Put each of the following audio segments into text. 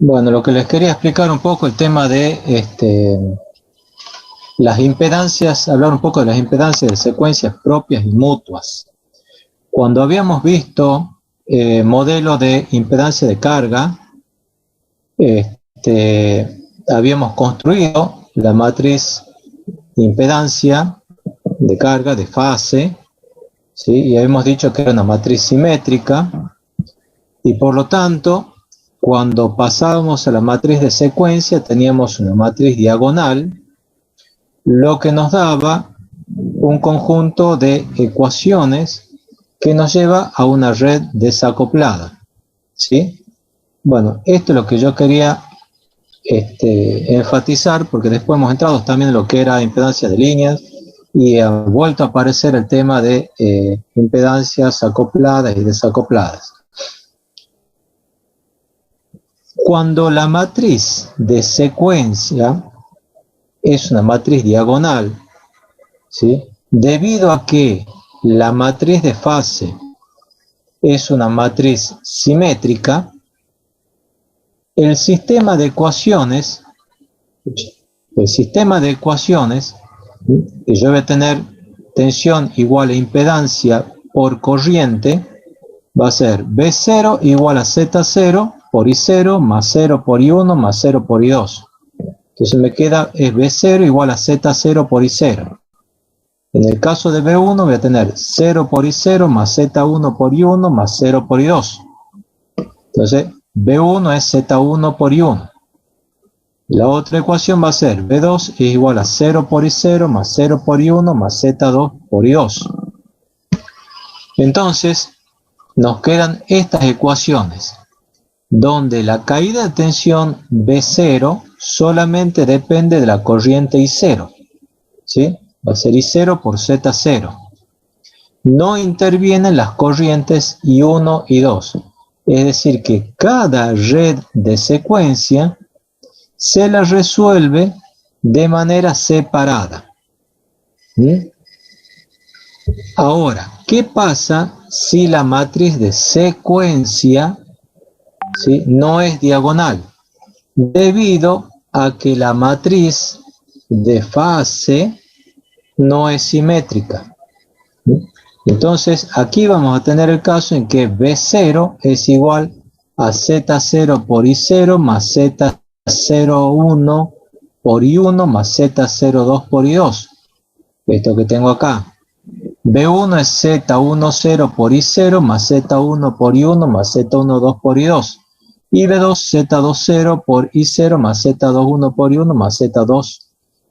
Bueno, lo que les quería explicar un poco el tema de las impedancias, hablar un poco de las impedancias de secuencias propias y mutuas. Cuando habíamos visto modelo de impedancia de carga, habíamos construido la matriz impedancia de carga de fase, ¿sí? Y habíamos dicho que era una matriz simétrica, y por lo tanto, cuando pasábamos a la matriz de secuencia, teníamos una matriz diagonal, lo que nos daba un conjunto de ecuaciones que nos lleva a una red desacoplada, ¿sí? Bueno, esto es lo que yo quería enfatizar, porque después hemos entrado también en lo que era impedancia de líneas, y ha vuelto a aparecer el tema de impedancias acopladas y desacopladas. Cuando la matriz de secuencia es una matriz diagonal, ¿sí? Debido a que la matriz de fase es una matriz simétrica, el sistema de ecuaciones, que yo voy a tener tensión igual a impedancia por corriente, va a ser B0 igual a Z0 por I0 más 0 por I1 más 0 por I2. Entonces me queda es B0 igual a Z0 por I0. En el caso de B1 voy a tener 0 por I0 más Z1 por I1 más 0 por I2. Entonces B1 es Z1 por I1. La otra ecuación va a ser B2 es igual a 0 por I0 más 0 por I1 más Z2 por I2. Entonces nos quedan estas ecuaciones, donde la caída de tensión B0 solamente depende de la corriente I0, ¿sí? Va a ser I0 por Z0. No intervienen las corrientes I1 y I2. Es decir, que cada red de secuencia se la resuelve de manera separada. ¿Sí? Ahora, ¿qué pasa si la matriz de secuencia, ¿sí?, no es diagonal? Debido a que la matriz de fase no es simétrica. ¿Sí? Entonces, aquí vamos a tener el caso en que B0 es igual a Z0 por I0 más Z01 por I1 más Z02 por I2. Esto que tengo acá. B1 es Z10 por I0 más Z1 por I1 más Z12 por I2. Y B2 Z20 por I0 más Z21 por I1 más Z2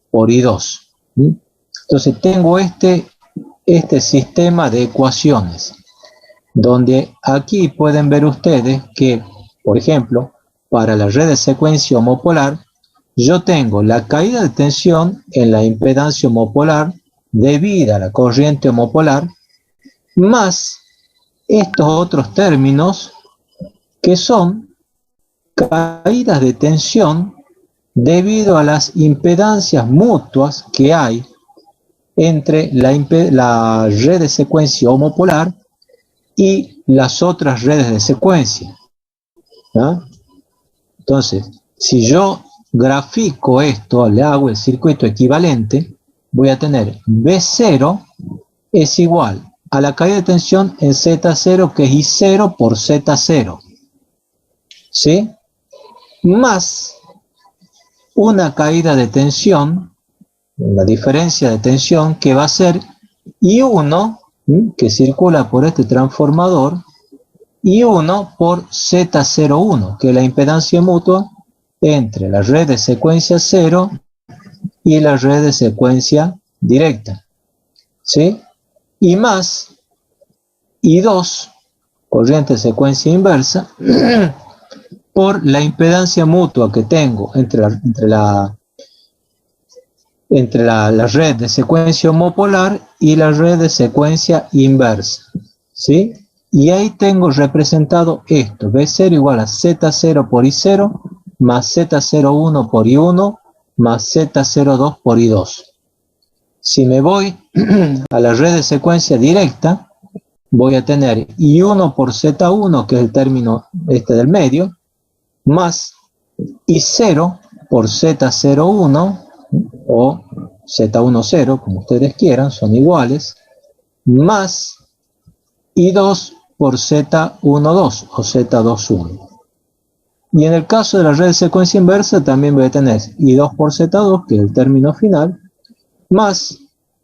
por I2. ¿Sí? Entonces tengo este sistema de ecuaciones, donde aquí pueden ver ustedes que, por ejemplo, para la red de secuencia homopolar, yo tengo la caída de tensión en la impedancia homopolar debida a la corriente homopolar, más estos otros términos que son caídas de tensión debido a las impedancias mutuas que hay entre la red de secuencia homopolar y las otras redes de secuencia. ¿No? Entonces, si yo grafico esto, le hago el circuito equivalente, voy a tener B0 es igual a la caída de tensión en Z0, que es I0 por Z0, ¿sí? Más una caída de tensión, la diferencia de tensión, que va a ser I1, ¿sí?, que circula por este transformador, I1 por Z01, que es la impedancia mutua entre la red de secuencia 0 y la red de secuencia directa, ¿sí? Y más I2, corriente de secuencia inversa, por la impedancia mutua que tengo entre la red de secuencia homopolar y la red de secuencia inversa, ¿sí? Y ahí tengo representado esto, B0 igual a Z0 por I0 más Z01 por I1 más Z02 por I2. Si me voy a la red de secuencia directa, voy a tener I1 por Z1, que es el término del medio, más y 0 por Z01 o Z10, como ustedes quieran, son iguales, más I2 por Z12 o Z21. Y en el caso de la red de secuencia inversa también voy a tener I2 por Z2, que es el término final, más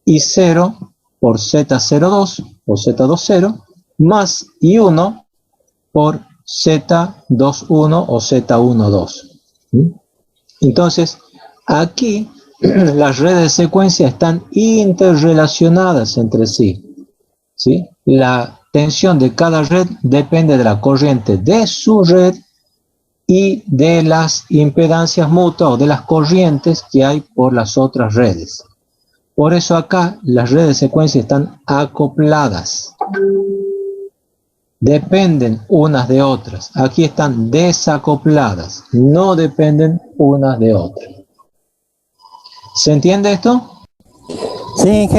I0 por Z02 o Z20, más I1 por Z21 o Z12. Entonces, aquí las redes de secuencia están interrelacionadas entre sí, ¿sí? La tensión de cada red depende de la corriente de su red y de las impedancias mutuas o de las corrientes que hay por las otras redes. Por eso acá las redes de secuencia están acopladas. Dependen unas de otras. Aquí están desacopladas. No dependen unas de otras. ¿Se entiende esto? Sí,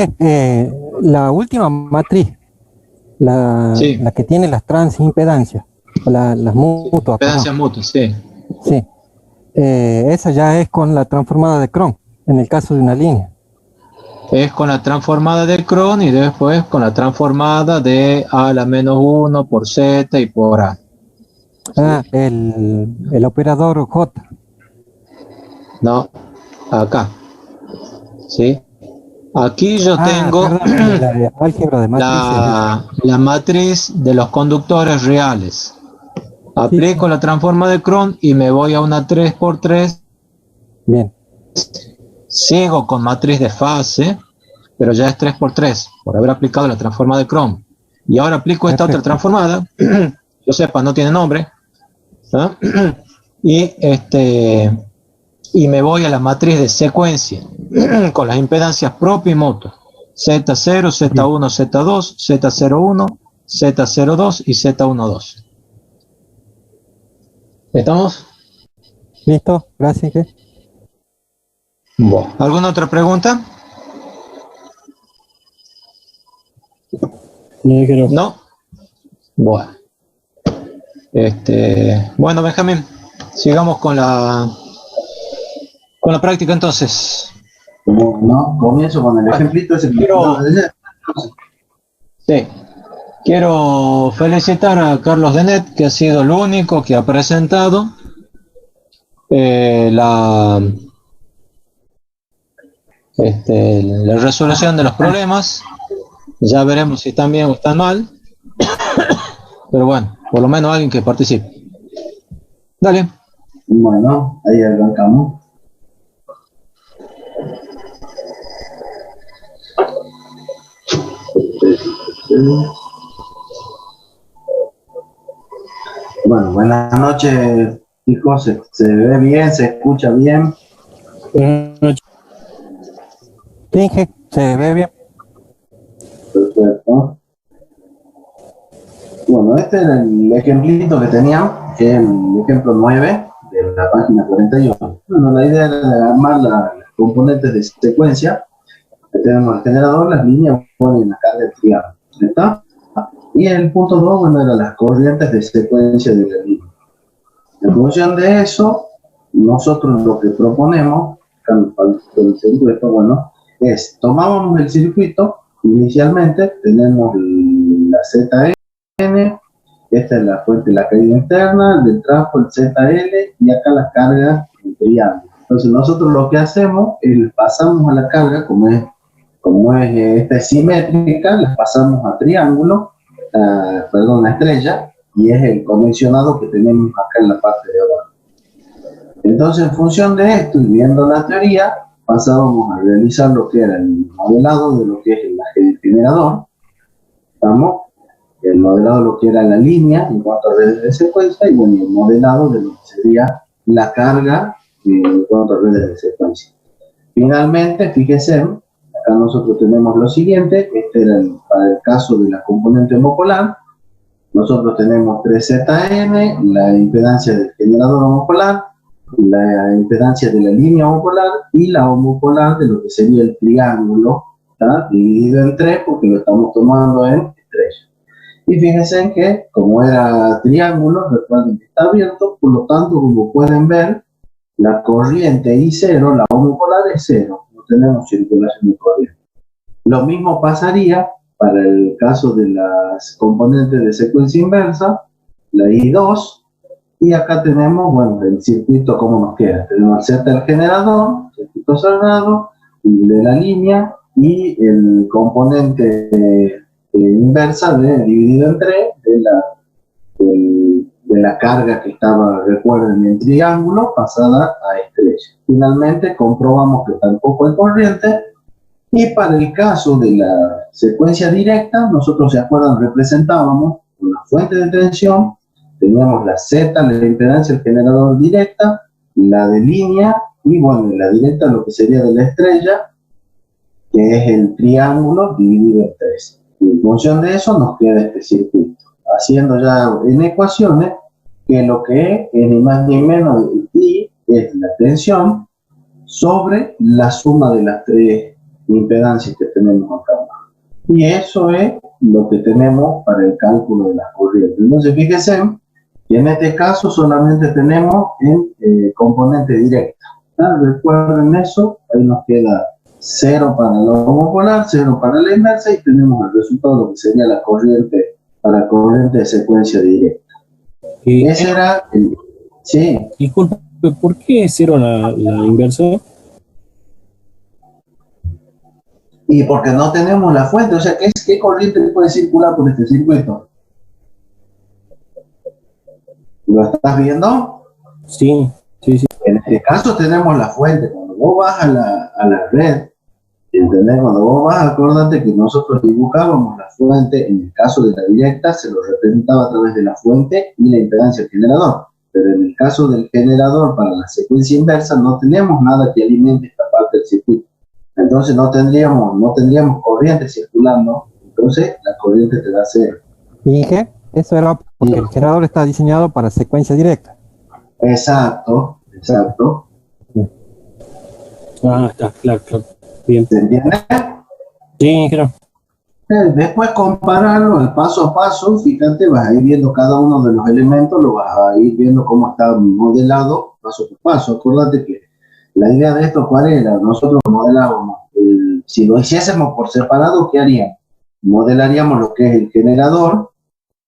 la última matriz, Sí. la que tiene las transimpedancias, las mutuas. Impedancias mutuas, sí. Sí. Esa ya es con la transformada de Cron, en el caso de una línea. Es con la transformada de Cron y después con la transformada de A a la menos 1 por Z y por A. Ah, el operador J. No, acá. ¿Sí? Aquí yo tengo perdón, la álgebra de matrices. la matriz de los conductores reales. Aplico la transforma de Cron y me voy a una 3×3. Bien. Sigo con matriz de fase, pero ya es 3×3, por haber aplicado la transforma de Cron. Y ahora aplico esta otra transformada, yo sepa, no tiene nombre, ¿no? Y me voy a la matriz de secuencia, con las impedancias propia y mutua. Z0, Z1, Z2, Z01, Z02 y Z12. ¿Estamos? Listo, gracias. Bueno. ¿Alguna otra pregunta? No. Bueno. Bueno, Benjamín, sigamos con la práctica entonces. No, comienzo con el ejemplito ese. Sí. Quiero felicitar a Carlos Denet, que ha sido el único que ha presentado la resolución de los problemas. Ya veremos si están bien o están mal. Pero bueno, por lo menos alguien que participe. Dale. Bueno, ahí arrancamos. Bueno, buenas noches, chicos. ¿Se ve bien? ¿Se escucha bien? Sí, se ve bien. Perfecto. Bueno, este era el ejemplito que tenía, que es el ejemplo 9 de la página 41. Bueno, la idea era armar las componentes de secuencia. Que tenemos el generador, las líneas, y la carga del triángulo. ¿Está? Y el punto 2, bueno, eran las corrientes de secuencia de la línea. En función de eso, nosotros lo que proponemos, el circuito, bueno, es tomamos el circuito, inicialmente tenemos la ZN, esta es la fuente de la caída interna, el trapo, el ZL, y acá la carga del triángulo. Entonces nosotros lo que hacemos es pasamos a la carga, como es esta es simétrica, la pasamos a triángulo, a estrella, y es el conexionado que tenemos acá en la parte de abajo. Entonces, en función de esto y viendo la teoría, pasábamos a realizar lo que era el modelado de lo que es el generador, ¿estamos? El modelado de lo que era la línea en cuanto a redes de secuencia, y bueno, el modelado de lo que sería la carga en cuanto a redes de secuencia. Finalmente, fíjense, acá nosotros tenemos lo siguiente, este era para el caso de la componente homopolar. Nosotros tenemos 3ZN, la impedancia del generador homopolar, la impedancia de la línea homopolar y la homopolar de lo que sería el triángulo, ¿tá? Dividido en 3 porque lo estamos tomando en estrella. Y fíjense que como era triángulo, recuerden que está abierto, por lo tanto, como pueden ver, la corriente I0, la homopolar es cero, no tenemos circulación de corriente. Lo mismo pasaría para el caso de las componentes de secuencia inversa, la I2, y acá tenemos, bueno, el circuito como nos queda. Tenemos el Z del generador, circuito cerrado, de la línea, y el componente inversa dividido en 3 de la carga que estaba, recuerden, en triángulo pasada a estrella. Finalmente comprobamos que tampoco hay corriente, y para el caso de la secuencia directa, nosotros, ¿se acuerdan? Representábamos una fuente de tensión, teníamos la Z, la impedancia del generador directa, la de línea, y bueno, la directa lo que sería de la estrella, que es el triángulo dividido en 3. Y en función de eso nos queda este circuito, haciendo ya en ecuaciones que lo que es ni más ni menos I es la tensión sobre la suma de las tres impedancias que tenemos acá abajo. Y eso es lo que tenemos para el cálculo de las corrientes. Entonces fíjense que en este caso solamente tenemos en componente directa. Recuerden eso, ahí nos queda 0 para la homopolar, 0 para la inversa, y tenemos el resultado de lo que sería la corriente para corriente de secuencia directa. Ese era el... Sí. Disculpe, ¿por qué es 0 la inversa? Y porque no tenemos la fuente, o sea, ¿qué corriente puede circular por este circuito? ¿Lo estás viendo? Sí, sí, sí. En este caso tenemos la fuente. Cuando vos vas a la red, ¿entendés? Cuando vos vas, acordate que nosotros dibujábamos la fuente, en el caso de la directa, se lo representaba a través de la fuente y la impedancia del generador. Pero en el caso del generador, para la secuencia inversa, no tenemos nada que alimente esta parte del circuito. Entonces no tendríamos corriente circulando, entonces la corriente te da 0. ¿Y qué? Eso era porque el generador está diseñado para secuencia directa. Exacto. Ah, está, claro. Bien. ¿Se entiende? Sí, claro. Después compararlo el paso a paso, fíjate, vas a ir viendo cada uno de los elementos, lo vas a ir viendo cómo está modelado paso por paso. Acuérdate que la idea de esto, ¿cuál era? Nosotros modelábamos, si lo hiciésemos por separado, ¿qué haríamos? Modelaríamos lo que es el generador,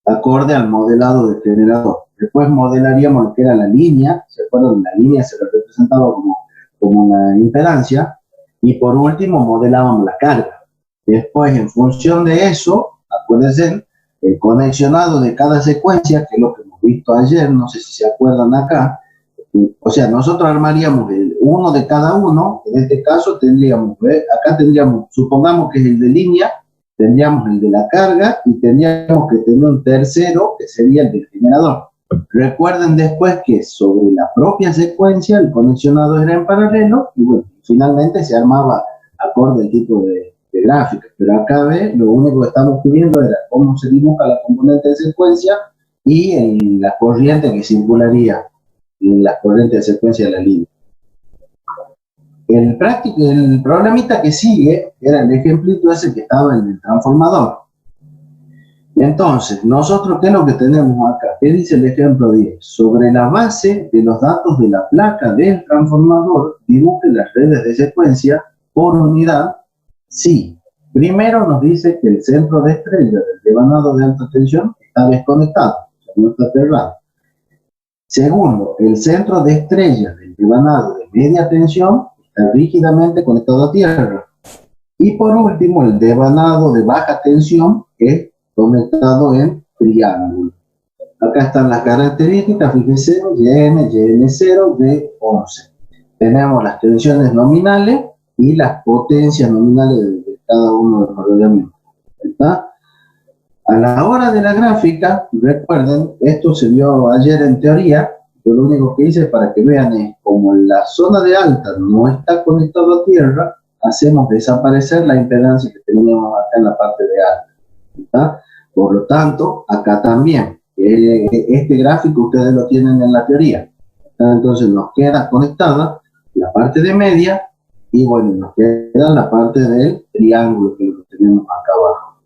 acorde al modelado del generador. Después modelaríamos lo que era la línea, ¿se acuerdan? La línea se representaba como una impedancia, y por último modelábamos la carga. Después, en función de eso, acuérdense, el conexionado de cada secuencia, que es lo que hemos visto ayer, no sé si se acuerdan acá, o sea, nosotros armaríamos uno de cada uno. En este caso tendríamos, acá tendríamos, supongamos que es el de línea, tendríamos el de la carga, y tendríamos que tener un tercero, que sería el del generador. Recuerden después que sobre la propia secuencia el conexionado era en paralelo, y bueno, finalmente se armaba acorde al tipo de gráfica. Pero acá lo único que estamos pidiendo era cómo se dibuja la componente de secuencia y la corriente que circularía en la corriente de secuencia de la línea. El problemita que sigue era el ejemplito ese que estaba en el transformador. Entonces, nosotros, ¿qué es lo que tenemos acá? ¿Qué dice el ejemplo 10? Sobre la base de los datos de la placa del transformador, dibuje las redes de secuencia por unidad. Sí, primero nos dice que el centro de estrella del devanado de alta tensión está desconectado, o sea, no está cerrado. Segundo, el centro de estrella del devanado de media tensión está rígidamente conectado a tierra. Y por último, el devanado de baja tensión es conectado en triángulo. Acá están las características, fíjense, YN, YN0, D11. Tenemos las tensiones nominales y las potencias nominales de cada uno de los rodeamientos. ¿Está? A la hora de la gráfica, recuerden, esto se vio ayer en teoría, yo lo único que hice para que vean es, como la zona de alta no está conectada a tierra, hacemos desaparecer la impedancia que teníamos acá en la parte de alta. ¿Está? Por lo tanto, acá también, este gráfico ustedes lo tienen en la teoría. ¿Está? Entonces nos queda conectada la parte de media y bueno, nos queda la parte del triángulo que es lo que tenemos acá abajo.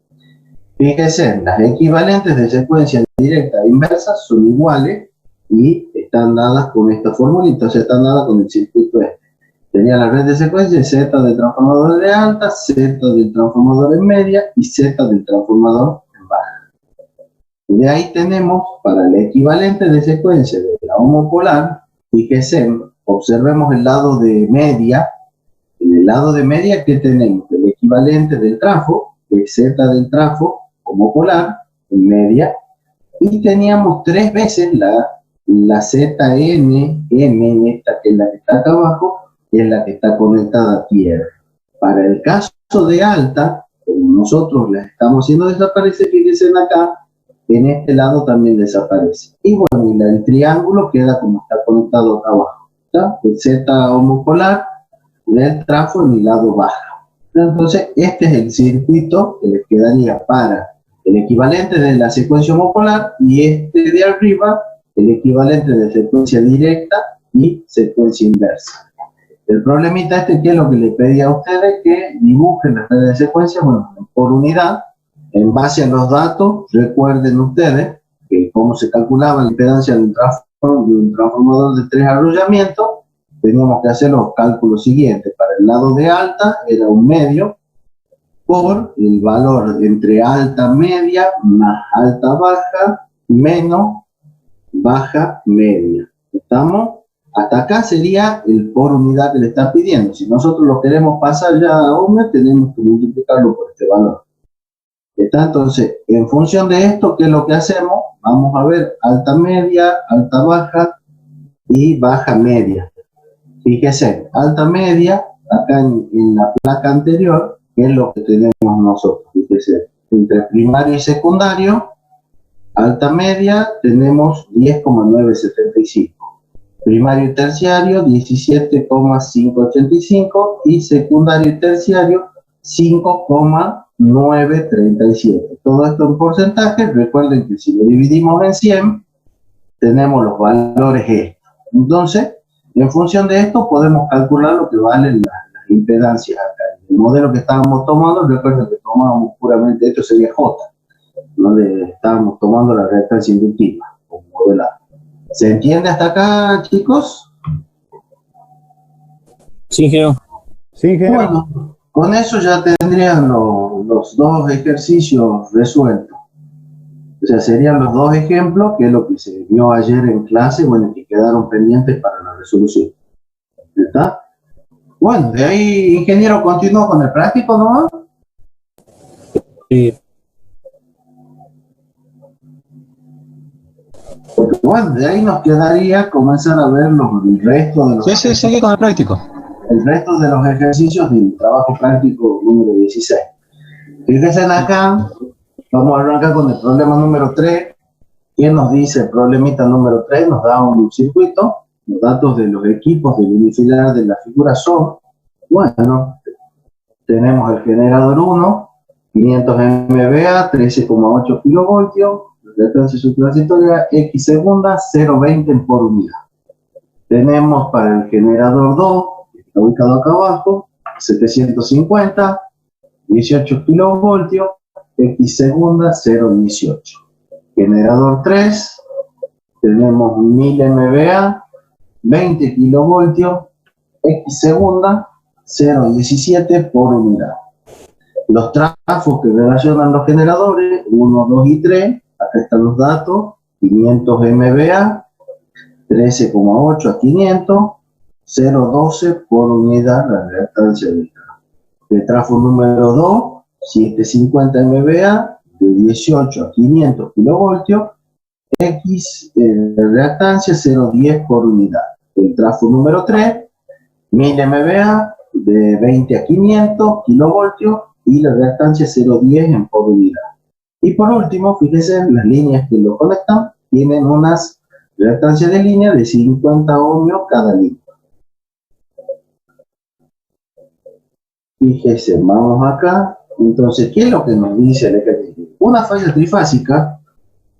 Fíjense, las equivalentes de secuencia directa e inversa son iguales y están dadas con esta formulita, o sea, están dadas con el circuito este. Tenía la red de secuencia Z del transformador de alta, Z del transformador en media y Z del transformador en baja. De ahí tenemos para el equivalente de secuencia de la homopolar, fíjense, observemos el lado de media. En el lado de media, ¿qué tenemos? El equivalente del trafo, de Z del trafo homopolar en media, y teníamos 3 veces la ZN, M, esta que es la que está acá abajo, es la que está conectada a tierra. Para el caso de alta, como nosotros la estamos haciendo desaparecer, fíjense acá, en este lado también desaparece. Y bueno, y el triángulo queda como está conectado acá abajo. ¿Está? El Z homopolar del trafo en el lado bajo. Entonces, este es el circuito que les quedaría para el equivalente de la secuencia homopolar y este de arriba, el equivalente de secuencia directa y secuencia inversa. El problemita este, que es lo que les pedí a ustedes, que dibujen las redes de secuencia, bueno, por unidad, en base a los datos. Recuerden ustedes que cómo se calculaba la impedancia de un transformador de 3 arrollamientos, teníamos que hacer los cálculos siguientes. Para el lado de alta era un medio por el valor entre alta media más alta baja menos baja media. ¿Estamos? Hasta acá sería el por unidad que le está pidiendo. Si nosotros lo queremos pasar ya a ohmio, tenemos que multiplicarlo por este valor. ¿Está? Entonces, en función de esto, ¿qué es lo que hacemos? Vamos a ver alta media, alta baja y baja media. Fíjese, alta media, acá en la placa anterior, ¿qué es lo que tenemos nosotros? Fíjese, entre primario y secundario, alta media, tenemos 10,975. Primario y terciario, 17,585. Y secundario y terciario, 5,937. Todo esto en porcentaje. Recuerden que si lo dividimos en 100, tenemos los valores estos. Entonces, en función de esto, podemos calcular lo que valen las impedancias acá. El modelo que estábamos tomando, recuerden que tomábamos puramente, esto sería J, donde estábamos tomando la reactancia inductiva como modelado. ¿Se entiende hasta acá, chicos? Sí, ingeniero. Sí, ingeniero. Bueno, con eso ya tendrían los 2 ejercicios resueltos. O sea, serían los 2 ejemplos, que es lo que se vio ayer en clase, bueno, que quedaron pendientes para la resolución. ¿Está? Bueno, de ahí, ingeniero, continúo con el práctico, ¿no? Porque, bueno, de ahí nos quedaría comenzar a ver el resto de los... Sí, sigue con el práctico. El resto de los ejercicios del trabajo práctico número 16. Fíjense acá, vamos a arrancar con el problema número 3. ¿Quién nos dice el problemita número 3? Nos da un circuito. Los datos de los equipos del unifilar de la figura son, bueno, tenemos el generador 1, 500 MVA, 13,8 kilovoltios, la reactancia subtransitoria X segunda, 0,20 por unidad. Tenemos para el generador 2, que está ubicado acá abajo, 750, 18 kilovoltios, X segunda, 0,18. Generador 3, tenemos 1000 MVA, 20 kilovoltios, X segunda, 0,17 por unidad. Los trafos que relacionan los generadores, 1, 2 y 3, acá están los datos, 500 MVA, 13,8 a 500, 0,12 por unidad la reactancia del trafo. El trafo número 2, 750 MVA, de 18 a 500 kilovoltios, X reactancia 0,10 por unidad. El trafo número 3, 1000 MVA, de 20 a 500 kilovoltios, y la reactancia 0,10 en por unidad. Y por último, fíjense, las líneas que lo conectan tienen unas reactancias de línea de 50 ohmios cada línea. Fíjense, vamos acá. Entonces, ¿qué es lo que nos dice el ejercicio? Una falla trifásica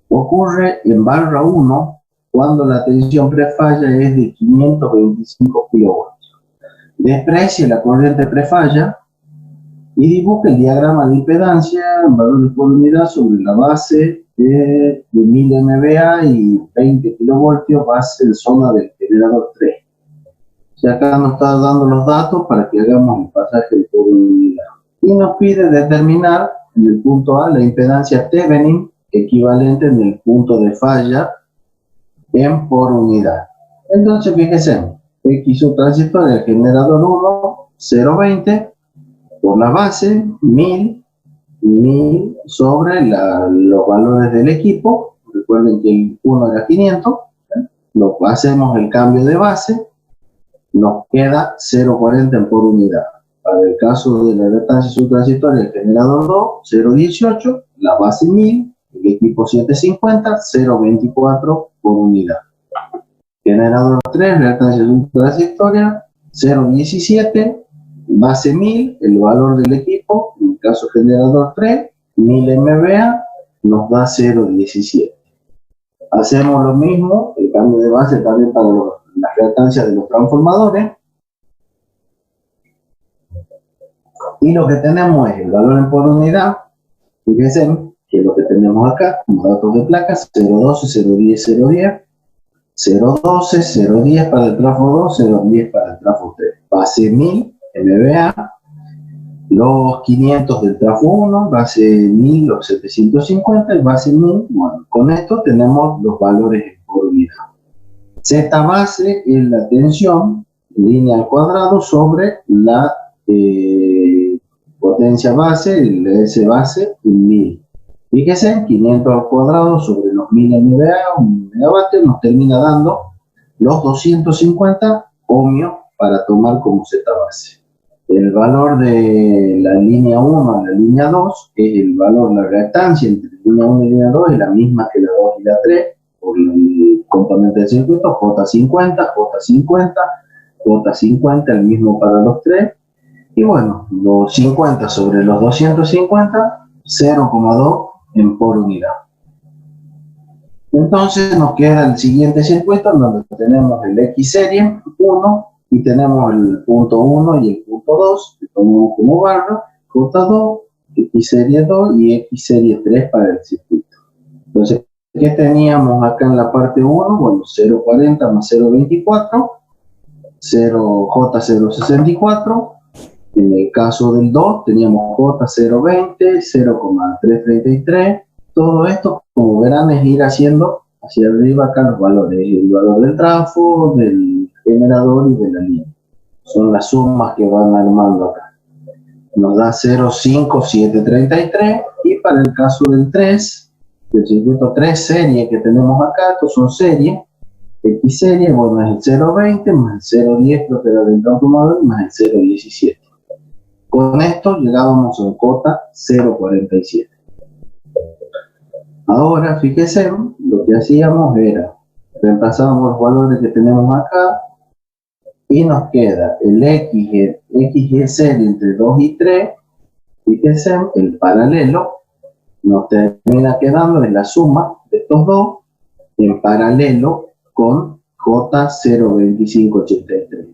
ocurre en barra 1 cuando la tensión prefalla es de 525 kilovoltios. Desprecia la corriente prefalla y dibuja el diagrama de impedancia en valores por unidad sobre la base de 1000 MVA y 20 kilovoltios base en zona del generador 3. O sea, acá nos está dando los datos para que hagamos el pasaje por unidad. Y nos pide determinar en el punto A la impedancia Thevenin equivalente en el punto de falla en por unidad. Entonces, fíjense, X subtransitoria del generador 1, 0,20 por la base, 1000 sobre los valores del equipo. Recuerden que el 1 era 500, lo hacemos el cambio de base, nos queda 0,40 en por unidad. Para el caso de la reactancia subtransitoria del generador 2, 0,18, la base 1000, el equipo 750, 0,24 por unidad. Generador 3, reactancia subtransitoria, 0,17, base 1000, el valor del equipo, en el caso generador 3, 1000 MVA, nos da 0,17. Hacemos lo mismo, el cambio de base también para las reactancias de los transformadores. Y lo que tenemos es el valor en por unidad. Fíjense que lo que tenemos acá, como datos de placas, 0,12, 0,10, 0,10, 0,12, 0,10 para el trafo 2, 0,10 para el trafo 3. Base 1000 MVA, los 500 del trafo 1, base 1000 los 750 y base 1000, bueno, con esto tenemos los valores por unidad. Z base es la tensión, línea al cuadrado, sobre la potencia base, el S base en 1000. Fíjense, 500 al cuadrado sobre los 1000 MVA, un megavatio, nos termina dando los 250 ohmios para tomar como Z base. El valor de la línea 1 a la línea 2 es el valor, la reactancia entre la línea 1 y la línea 2 es la misma que la 2 y la 3, por el componente del circuito, J50, J50, J50, el mismo para los 3. Y bueno, los 50 sobre los 250, 0,2 en por unidad. Entonces nos queda el siguiente circuito donde tenemos el X serie 1 y tenemos el punto 1 y el punto 2, que tomamos como barra, J2, X serie 2 y X serie 3 para el circuito. Entonces, ¿qué teníamos acá en la parte 1? Bueno, 0,40 más 0,24, 0,64. En el caso del 2 teníamos J020, 0,333. Todo esto, como verán, es ir haciendo hacia arriba acá los valores. El valor del trafo, del generador y de la línea. Son las sumas que van armando acá. Nos da 0,5733. Y para el caso del 3, del circuito 3 serie que tenemos acá, estos son series. X serie, bueno, es el 0,20 más el 0,10, creo que era del transformador, más el 0,17. Con esto llegábamos a un cota 0,47. Ahora, fíjense, lo que hacíamos era, reemplazábamos los valores que tenemos acá y nos queda el XG serie entre 2 y 3, fíjense, el paralelo, nos termina quedando en la suma de estos dos en paralelo con J02583.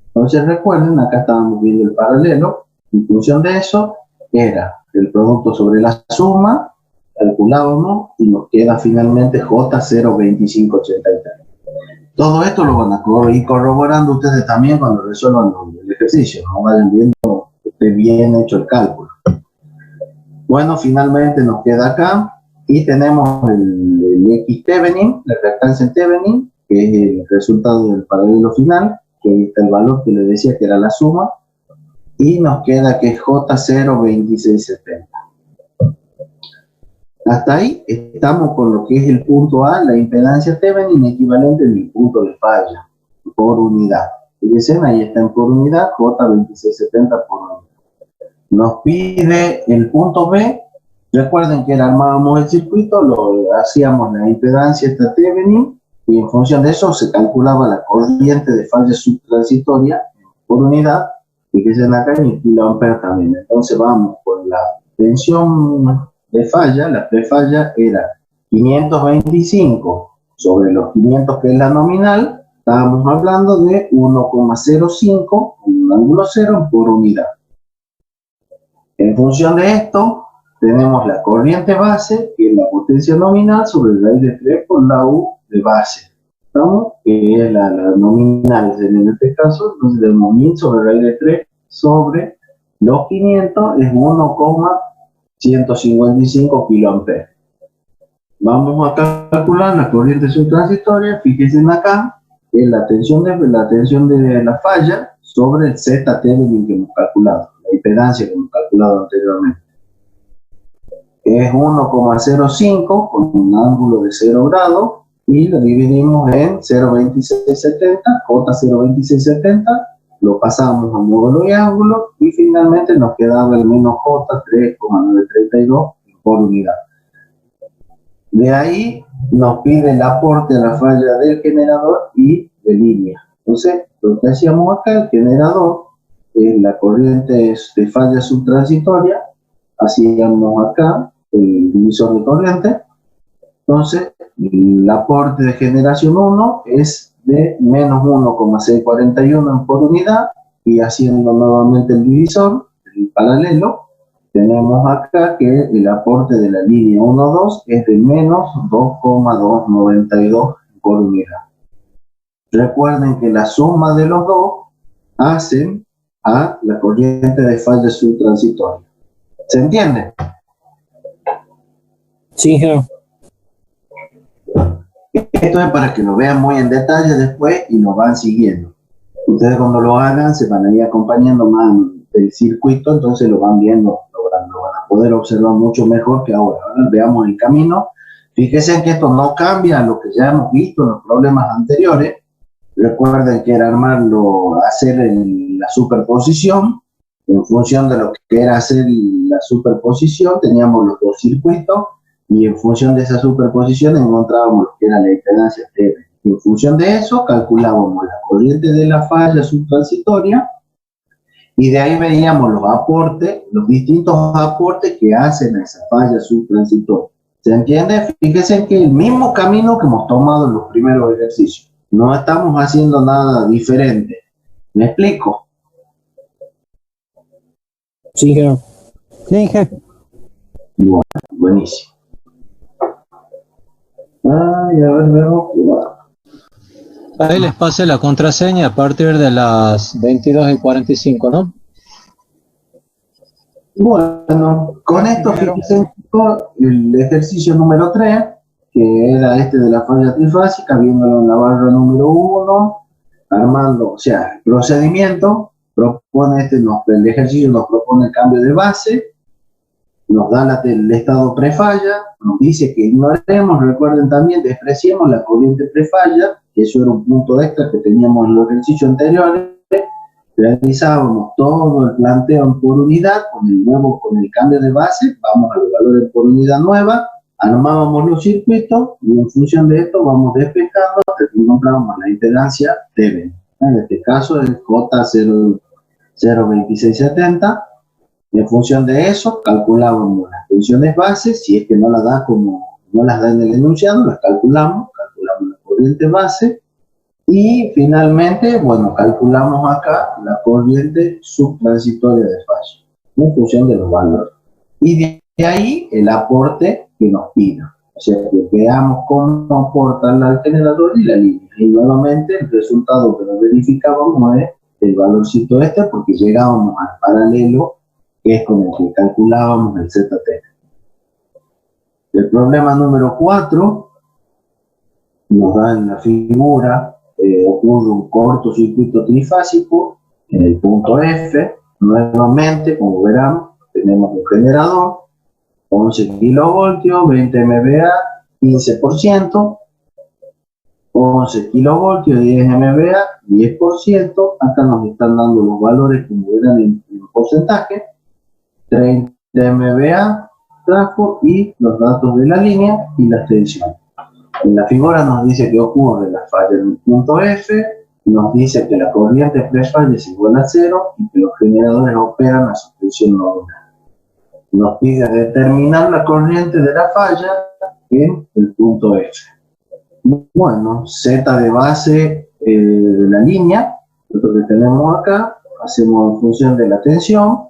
Entonces recuerden, acá estábamos viendo el paralelo. En función de eso, era el producto sobre la suma, calculábamos y nos queda finalmente J02583. Todo esto lo van a ir corroborando ustedes también cuando resuelvan el ejercicio, no vayan viendo que esté bien hecho el cálculo. Bueno, finalmente nos queda acá y tenemos el X Thevenin, la reactancia en Thevenin, que es el resultado del paralelo final, que ahí está el valor que les decía que era la suma. Y nos queda que es J02670. Hasta ahí estamos con lo que es el punto A, la impedancia Thevenin equivalente del punto de falla por unidad. Fíjense, ahí está en por unidad, J2670 por unidad. Nos pide el punto B. Recuerden que armábamos el circuito, hacíamos la impedancia esta Thevenin y en función de eso se calculaba la corriente de falla subtransitoria por unidad. Fíjense acá en el kiloampere también. Entonces vamos con la tensión de falla, la prefalla era 525 sobre los 500 que es la nominal, estábamos hablando de 1,05, un ángulo cero por unidad. En función de esto, tenemos la corriente base, que es la potencia nominal sobre raíz de 3 por la U de base. ¿Estamos? Que es la nominal en este caso, entonces el momento sobre raíz de 3 sobre los 500 es 1,155 kiloamperes. Vamos a calcular la corriente subtransitoria, fíjense acá, que es la tensión de la falla sobre el ZT que hemos calculado, la impedancia que hemos calculado anteriormente. Es 1,05 con un ángulo de 0 grados y lo dividimos en 0,2670, J 0,2670, lo pasamos a módulo y ángulo y finalmente nos quedaba el menos J 3,932 por unidad. De ahí nos pide el aporte a la falla del generador y de línea. Entonces, lo que hacíamos acá, el generador, la corriente de falla subtransitoria, hacíamos acá el divisor de corriente. Entonces, el aporte de generación 1 es de menos 1,641 por unidad, y haciendo nuevamente el divisor, el paralelo, tenemos acá que el aporte de la línea 1,2 es de menos 2,292 por unidad. Recuerden que la suma de los dos hacen a la corriente de falla subtransitoria. ¿Se entiende? Sí, ingeniero. Esto es para que lo vean muy en detalle después y lo van siguiendo. Ustedes cuando lo hagan se van a ir acompañando más del circuito, entonces lo van viendo, lo van a poder observar mucho mejor que ahora. Ahora veamos el camino. Fíjense que esto no cambia lo que ya hemos visto en los problemas anteriores. Recuerden que era hacer la superposición. En función de lo que era hacer la superposición, teníamos los dos circuitos, y en función de esa superposición encontrábamos lo que era la impedancia T. En función de eso, calculábamos la corriente de la falla subtransitoria, y de ahí veíamos los aportes, los distintos aportes que hacen a esa falla subtransitoria. ¿Se entiende? Fíjense que el mismo camino que hemos tomado en los primeros ejercicios. No estamos haciendo nada diferente. ¿Me explico? Sí, ingeniero. Sí, ingeniero. Bueno, buenísimo. Ay, a ver, vemos. Ahí les pasé la contraseña a partir de las 22:45, ¿no? Bueno, con esto fíjense el ejercicio número 3, que era este de la falla trifásica, viéndolo en la barra número 1, armando, o sea, el procedimiento, propone el ejercicio nos propone el cambio de base, nos da el estado prefalla, nos dice que ignoremos, recuerden también, despreciemos la corriente prefalla, que eso era un punto extra que teníamos en los ejercicios anteriores. Realizábamos todo el planteo por unidad, con el cambio de base, vamos a los valores por unidad nueva, armábamos los circuitos, y en función de esto vamos despejando hasta que encontramos la impedancia TB. En este caso es J 0,2670. En función de eso, calculábamos las tensiones bases, si es que no las da en el enunciado, las calculamos la corriente base, y finalmente, bueno, calculamos acá la corriente subtransitoria de falla, en función de los valores. Y de ahí el aporte que nos pida. O sea, que veamos cómo aportan al generador y la línea. Y nuevamente el resultado que nos verificábamos es el valorcito porque llegábamos al paralelo, que es con el que calculábamos el ZT. El problema número 4 nos da en la figura, ocurre un cortocircuito trifásico en el punto F. Nuevamente, como verán, tenemos un generador, 11 kilovoltios, 20 MVA, 15%, 11 kilovoltios, 10 MVA, 10%, acá nos están dando los valores como verán en porcentaje, 30 MVA, trafo y los datos de la línea y las tensiones. En la figura nos dice que ocurre la falla en el punto F, nos dice que la corriente prefalla es igual a 0 y que los generadores operan a su tensión nominal. Nos pide determinar la corriente de la falla en el punto F. Bueno, Z de base de la línea, lo que tenemos acá, hacemos en función de la tensión,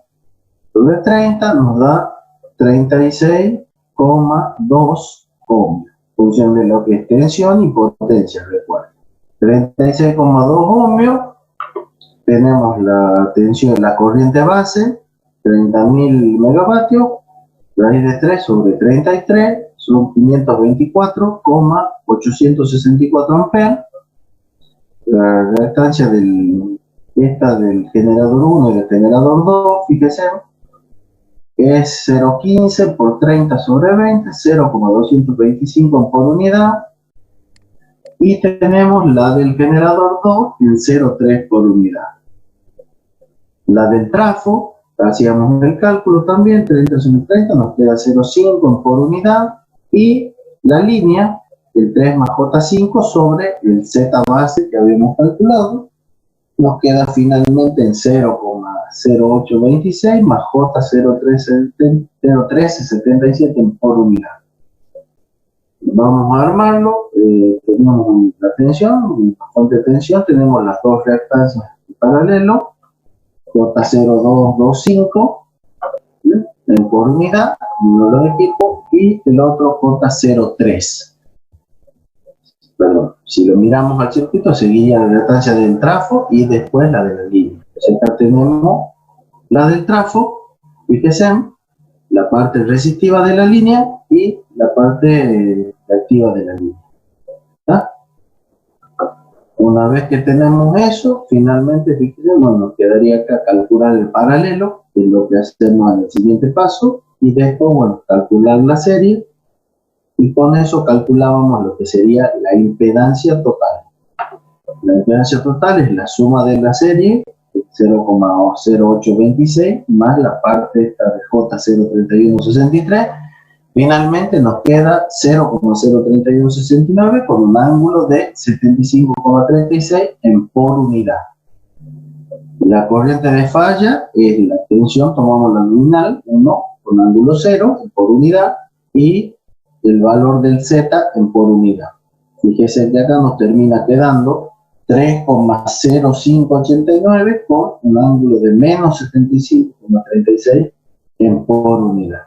sobre 30 nos da 36,2 ohmios, función de lo que es tensión y potencia, recuerden. 36,2 ohmios, tenemos la tensión, la corriente base, 30.000 megavatios, raíz de 3 sobre 33, son 524,864 amperes. La reactancia del generador 1 y del generador 2, fíjese, es 0,15 por 30 sobre 20, 0,225 por unidad. Y tenemos la del generador 2 en 0,3 por unidad. La del trafo, hacíamos el cálculo también, 30 sobre 30, nos queda 0,5 por unidad. Y la línea, el 3 más J5 sobre el Z base que habíamos calculado, nos queda finalmente en 0,0826 más J01377 por unidad. Vamos a armarlo. Tenemos la tensión, la fuente de tensión, tenemos las dos reactancias en paralelo, J0225 por unidad, uno de los equipos, y el otro J03. Perdón, si lo miramos al circuito, seguía la reactancia del trafo y después la de la línea. Entonces acá tenemos la del trafo, fíjense, la parte resistiva de la línea y la parte reactiva de la línea. ¿Está? Una vez que tenemos eso, finalmente, fíjense, nos quedaría acá calcular el paralelo, que es lo que hacemos en el siguiente paso, y después, bueno, calcular la serie, y con eso calculábamos lo que sería la impedancia total. La impedancia total es la suma de la serie, 0,0826, más la parte esta de J03163. Finalmente nos queda 0,03169 con un ángulo de 75,36 en por unidad. La corriente de falla es la tensión, tomamos la nominal, 1 con ángulo 0 en por unidad, y el valor del Z en por unidad. Fíjese que acá nos termina quedando 3,0589 con un ángulo de menos 75,36 en por unidad.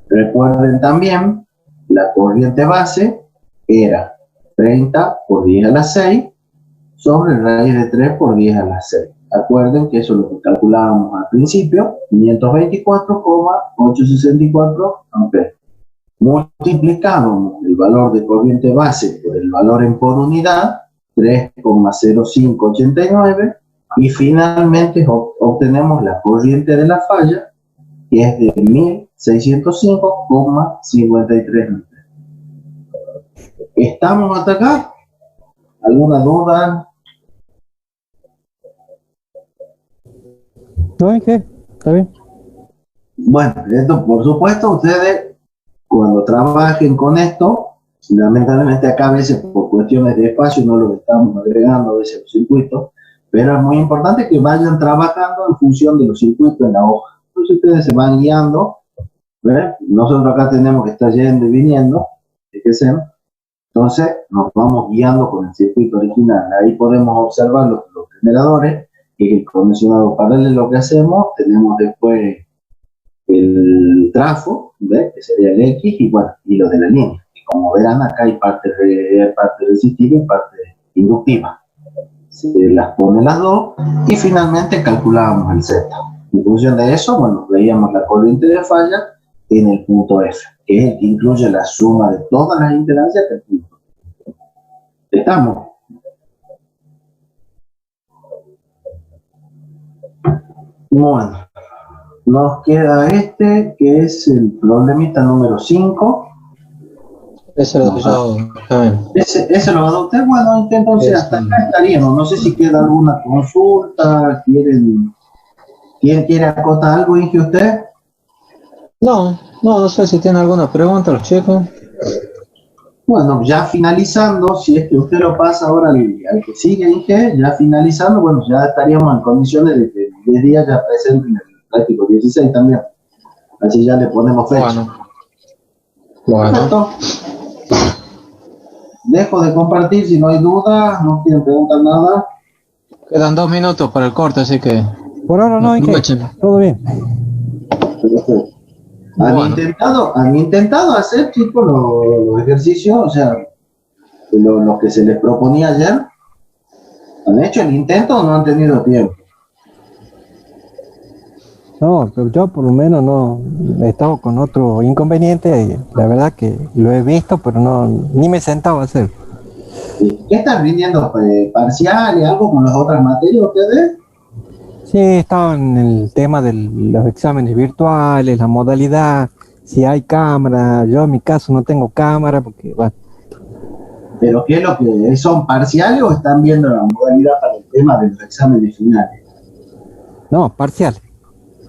Recuerden también, la corriente base era 30 por 10 a la 6 sobre raíz de 3 por 10 a la 6. Acuerden que eso es lo que calculábamos al principio, 524,864 amperes. Multiplicábamos el valor de corriente base por el valor en por unidad, 3,0589, y finalmente obtenemos la corriente de la falla, que es de 1605,53 amperes. ¿Estamos hasta acá? ¿Alguna duda? ¿No es qué? ¿Está bien? Bueno, esto por supuesto ustedes cuando trabajen con esto, lamentablemente acá a veces por cuestiones de espacio no lo estamos agregando a veces los circuitos, pero es muy importante que vayan trabajando en función de los circuitos en la hoja. Entonces ustedes se van guiando, ¿ves? Nosotros acá tenemos que estar yendo y viniendo, fíjense, entonces nos vamos guiando con el circuito original. Ahí podemos observar los generadores, que es el convencionado paralelo que hacemos. Tenemos después el trafo, ¿ves? Que sería el X, y bueno, y lo de la línea. Y como verán, acá hay parte resistiva y parte inductiva. Se las pone las dos y finalmente calculábamos el Z. En función de eso, bueno, veíamos la corriente de falla en el punto F, que es el que incluye la suma de todas las impedancias del punto. ¿Estamos? Bueno, nos queda este, que es el problemita número 5. Ese lo doy yo, Jaime. Ese lo va a dar usted. Bueno, entonces hasta acá estaríamos. No sé si queda alguna consulta. ¿Quién quiere acotar algo, Inge, usted? No sé si tiene alguna pregunta los chicos. Bueno, ya finalizando, si es que usted lo pasa ahora al que sigue, Inge, ya finalizando, bueno, ya estaríamos en condiciones de que en 10 días ya presenten el práctico 16 también. Así ya le ponemos fecha. Bueno. Perfecto. Dejo de compartir, si no hay dudas, no quieren preguntar nada. Quedan 2 minutos para el corte, así que... Por ahora no, Inge. Todo bien. Perfecto. Bueno, Han intentado hacer, chicos, los ejercicios, o sea, lo que se les proponía ayer? ¿Han hecho el intento o no han tenido tiempo? No, pero yo por lo menos no he estado con otro inconveniente y la verdad que lo he visto, pero no, ni me he sentado a hacer. ¿Qué están rindiendo? ¿Parciales, algo con las otras materias ustedes? Sí, he estado en el tema de los exámenes virtuales, la modalidad, si hay cámara. Yo en mi caso no tengo cámara porque, bueno, ¿Pero qué es lo que son parciales o están viendo la modalidad para el tema de los exámenes finales? no, parcial.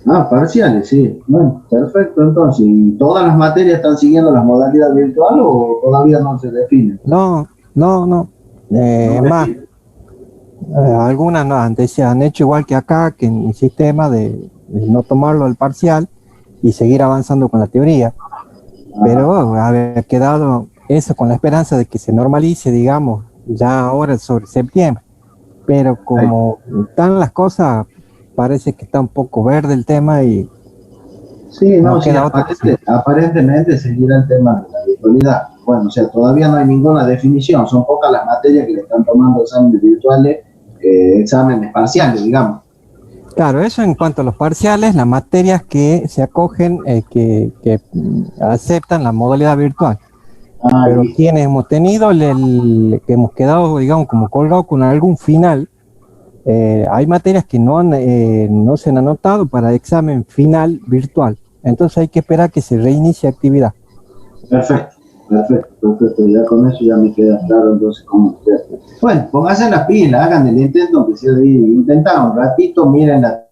Ah, parciales, sí. Bueno, perfecto. Entonces, ¿y todas las materias están siguiendo las modalidades virtuales o todavía no se definen? No, no, no. No Es más, definen. algunas no, antes se han hecho igual que acá, que en el sistema de no tomarlo al parcial y seguir avanzando con la teoría. Pero haber quedado eso con la esperanza de que se normalice, digamos, ya ahora sobre septiembre. Pero como están las cosas, parece que está un poco verde el tema y Sí, no no, sí, queda otra cosa. aparentemente seguirá el tema de la virtualidad. Bueno, o sea, todavía no hay ninguna definición, son pocas las materias que le están tomando exámenes virtuales, exámenes parciales, digamos. Claro, eso en cuanto a los parciales, las materias que se acogen, que aceptan la modalidad virtual. Ah, Pero listo. quienes hemos tenido, que hemos quedado, digamos, como colgados con algún final, hay materias que no se han anotado para examen final virtual. Entonces hay que esperar que se reinicie actividad. Perfecto, perfecto. Ya con eso ya me queda claro entonces cómo hacer. Bueno, pónganse las pilas, hagan el intento, aunque sea de intentar un ratito, miren la.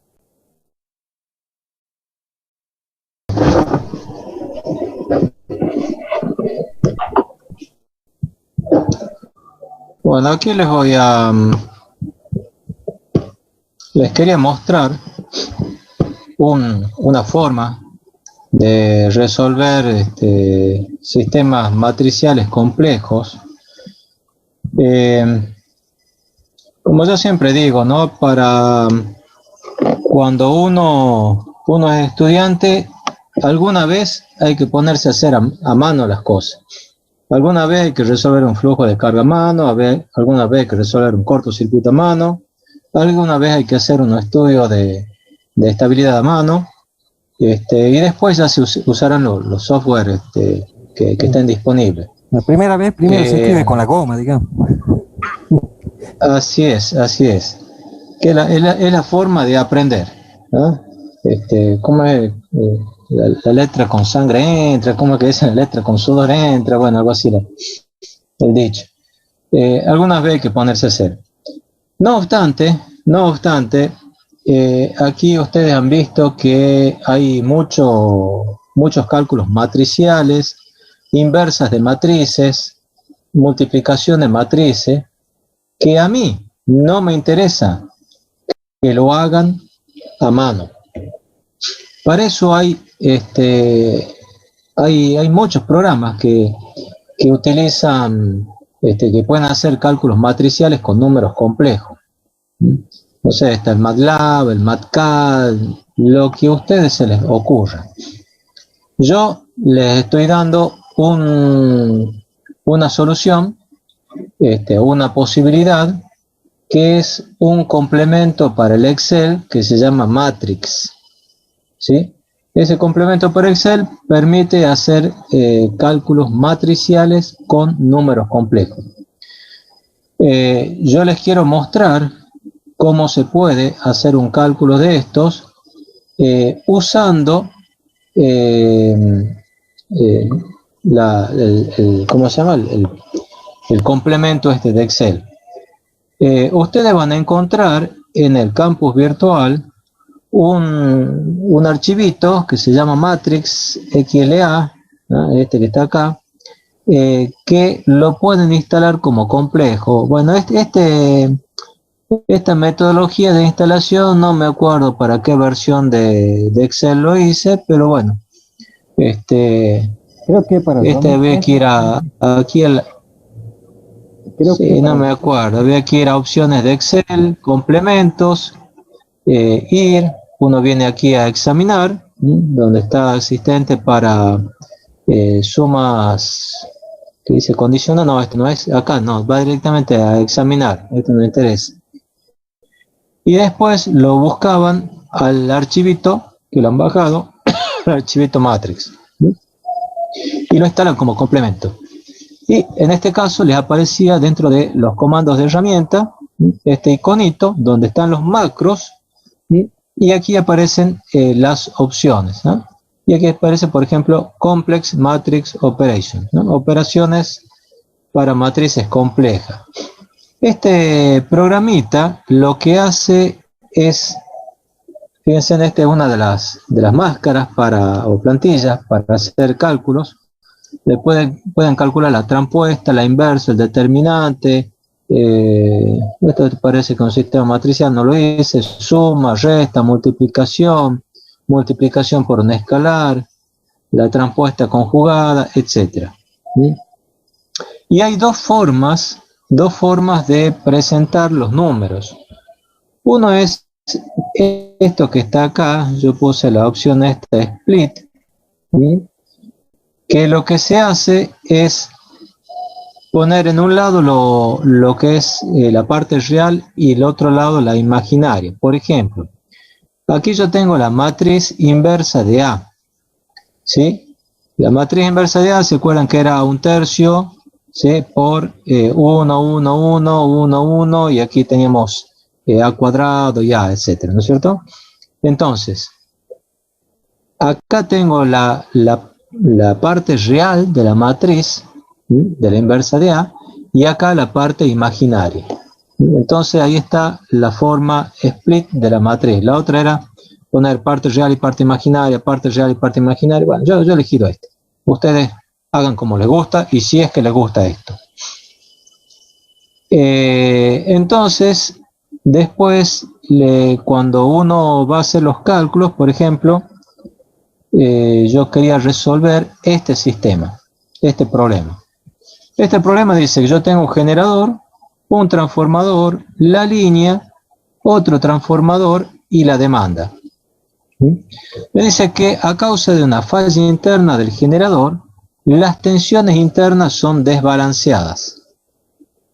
bueno, aquí les quería mostrar una forma de resolver sistemas matriciales complejos. Eh, Como yo siempre digo, ¿no? Para cuando uno es estudiante, alguna vez hay que ponerse a hacer a mano las cosas. Alguna vez hay que resolver un flujo de carga a mano, alguna vez hay que resolver un cortocircuito a mano, alguna vez hay que hacer un estudio de estabilidad a mano, y después ya se usarán los software que estén disponibles. La primera vez, primero se Eh, escribe con la goma, digamos. Así es. Que es la forma de aprender, ¿no? ¿Cómo es? La letra con sangre entra, ¿cómo es que dice? La letra con sudor entra, bueno, algo así el dicho. Algunas veces hay que ponerse a hacer. No obstante, aquí ustedes han visto que hay muchos cálculos matriciales, inversas de matrices, multiplicación de matrices, que a mí no me interesa que lo hagan a mano. Para eso hay muchos programas que utilizan, que pueden hacer cálculos matriciales con números complejos. No sé, está el MATLAB, el MATCAD, lo que a ustedes se les ocurra. Yo les estoy dando una solución, una posibilidad, que es un complemento para el Excel que se llama Matrix, ¿sí? Ese complemento para Excel permite hacer cálculos matriciales con números complejos. Yo les quiero mostrar cómo se puede hacer un cálculo de estos usando eh, eh, ¿cómo se llama? El complemento de Excel. Ustedes van a encontrar en el campus virtual un archivito que se llama Matrix XLA, ¿no? Este que está acá, que lo pueden instalar como complejo. Bueno, esta metodología de instalación no me acuerdo para qué versión de Excel lo hice, pero bueno, Creo que para el había que ir aquí al... creo que Sí, no para el- me acuerdo, había que ir a opciones de Excel, complementos, ir, uno viene aquí a examinar, donde está asistente para sumas, que dice condiciona, no, esto no es, acá no, va directamente a examinar, esto no interesa. Y después lo buscaban al archivito, que lo han bajado, el archivito matrix, y lo instalan como complemento. Y en este caso les aparecía dentro de los comandos de herramienta este iconito donde están los macros, y aquí aparecen las opciones, ¿no? Y aquí aparece, por ejemplo, Complex Matrix Operation, ¿no? Operaciones para matrices complejas. Este programita lo que hace es, fíjense, esta es una de las máscaras o plantillas para hacer cálculos. Le pueden calcular la transpuesta, la inversa, el determinante. Esto parece que un sistema matricial no lo hice: suma, resta, multiplicación por un escalar, la transpuesta conjugada, etc. Y hay dos formas de presentar los números. Uno es esto que está acá, yo puse la opción esta split, que lo que se hace es poner en un lado lo que es la parte real y el otro lado la imaginaria. Por ejemplo, aquí yo tengo la matriz inversa de A, ¿sí? La matriz inversa de A, ¿se acuerdan que era 1/3, ¿sí? Por 1, 1, 1, 1, 1, y aquí tenemos A cuadrado y A, etcétera, ¿no es cierto? Entonces, acá tengo la parte real de la matriz, de la inversa de A, y acá la parte imaginaria. Entonces ahí está la forma split de la matriz. La otra era poner parte real y parte imaginaria, parte real y parte imaginaria. Bueno, yo he elegido este. Ustedes hagan como les gusta, y si es que les gusta esto. Entonces, después, cuando uno va a hacer los cálculos, por ejemplo, yo quería resolver este sistema, este problema. Este problema dice que yo tengo un generador, un transformador, la línea, otro transformador y la demanda. Me dice que a causa de una falla interna del generador, las tensiones internas son desbalanceadas,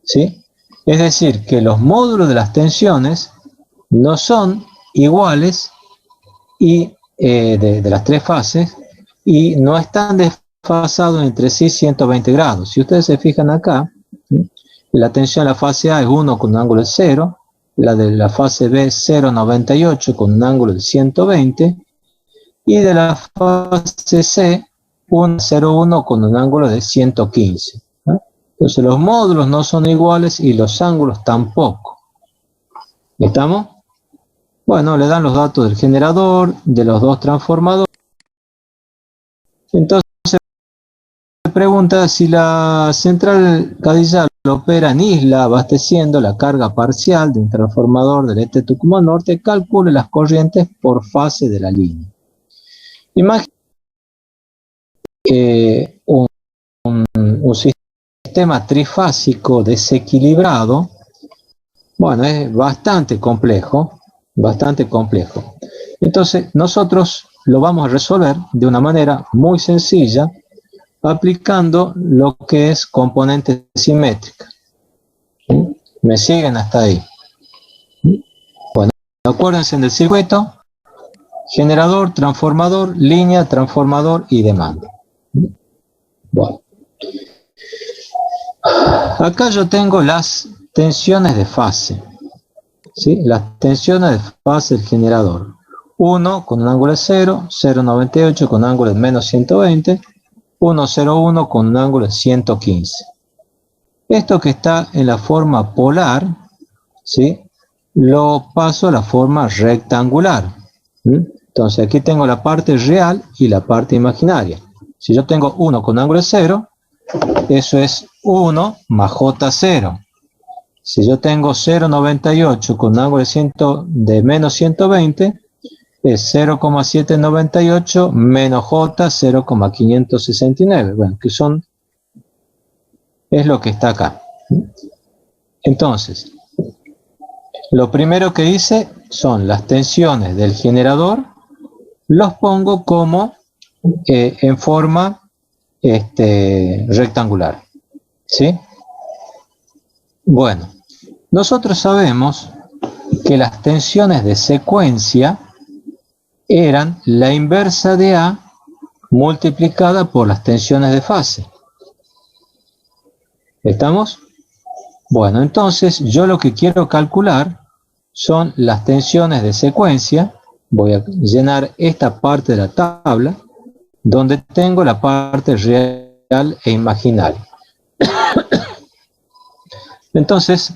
¿sí? Es decir, que los módulos de las tensiones no son iguales y de las tres fases, y no están desfasados entre sí 120 grados. Si ustedes se fijan acá, la tensión de la fase A es 1 con un ángulo de 0, la de la fase B 0,98 con un ángulo de 120, y de la fase C 1,01 con un ángulo de 115. ¿no? Entonces los módulos no son iguales y los ángulos tampoco. ¿Estamos? Bueno, le dan los datos del generador, de los dos transformadores. Entonces se pregunta si la central Cadillal opera en isla abasteciendo la carga parcial de un transformador del este Tucumán Norte, calcule las corrientes por fase de la línea. Imagínense un sistema trifásico desequilibrado. Bueno, es bastante complejo. Entonces nosotros lo vamos a resolver de una manera muy sencilla, aplicando lo que es componente simétrica. ¿Me siguen hasta ahí? Bueno, acuérdense del circuito: generador, transformador, línea, transformador y demanda. Bueno, acá yo tengo las tensiones de fase, ¿sí? Las tensiones de fase del generador: 1 con un ángulo de 0, 0,98 con un ángulo de menos 120, 1,01 con un ángulo de 115. Esto que está en la forma polar, ¿sí? Lo paso a la forma rectangular. Entonces aquí tengo la parte real y la parte imaginaria. Si yo tengo 1 con ángulo de 0, eso es 1 más J0. Si yo tengo 0,98 con un ángulo de menos 120, es 0,798 menos J 0,569. Bueno, que es lo que está acá. Entonces, Lo primero que hice son las tensiones del generador, los pongo como en forma rectangular, ¿sí? Bueno, nosotros sabemos que las tensiones de secuencia eran la inversa de A multiplicada por las tensiones de fase. ¿Estamos? Bueno, entonces yo lo que quiero calcular son las tensiones de secuencia. Voy a llenar esta parte de la tabla donde tengo la parte real e imaginaria. Entonces,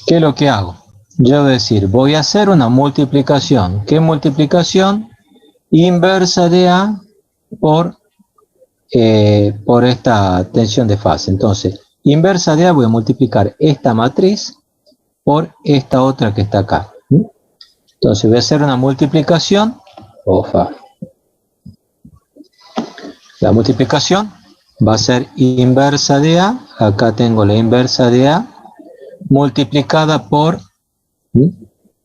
¿qué es lo que hago? Yo voy a decir, voy a hacer una multiplicación. ¿Qué multiplicación? Inversa de A por esta tensión de fase. Entonces, inversa de A voy a multiplicar esta matriz por esta otra que está acá. Entonces voy a hacer una multiplicación. La multiplicación va a ser inversa de A. Acá tengo la inversa de A multiplicada por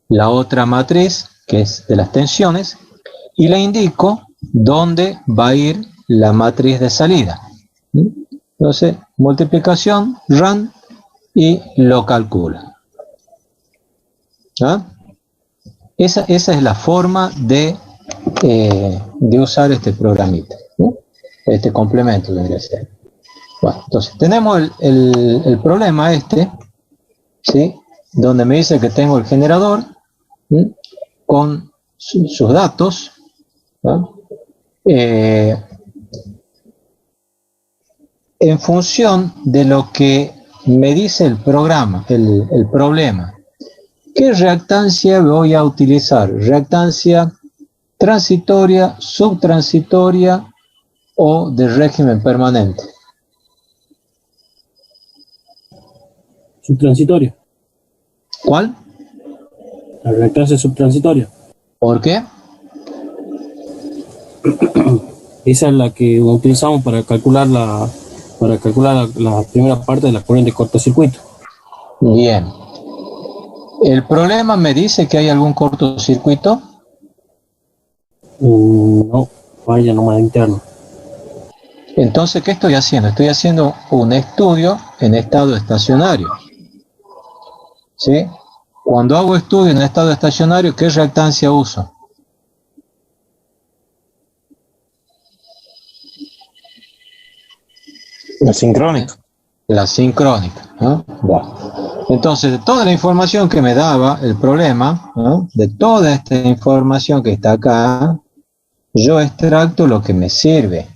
la otra matriz que es de las tensiones, y le indico dónde va a ir la matriz de salida. Entonces, multiplicación, run, y lo calcula. ¿Ah? Esa es la forma de usar este programita, ¿no? Este complemento debería ser. Bueno, entonces tenemos el problema ¿sí? Donde me dice que tengo el generador, ¿sí? Con sus datos, ¿no? En función de lo que me dice el programa, el problema. ¿Qué reactancia voy a utilizar? ¿Reactancia transitoria, subtransitoria o de régimen permanente? Subtransitoria. ¿Cuál? La reactancia subtransitoria. ¿Por qué? Esa es la que utilizamos para calcular la primera parte de la corriente de cortocircuito. Bien. ¿El problema me dice que hay algún cortocircuito? No, vaya nomás interno. Entonces, ¿qué estoy haciendo? Estoy haciendo un estudio en estado estacionario. ¿Sí? Cuando hago estudio en estado estacionario, ¿qué reactancia uso? La sincrónica. La sincrónica, ¿no? Bueno. Entonces, de toda la información que me daba el problema, ¿no? De toda esta información que está acá, yo extracto lo que me sirve,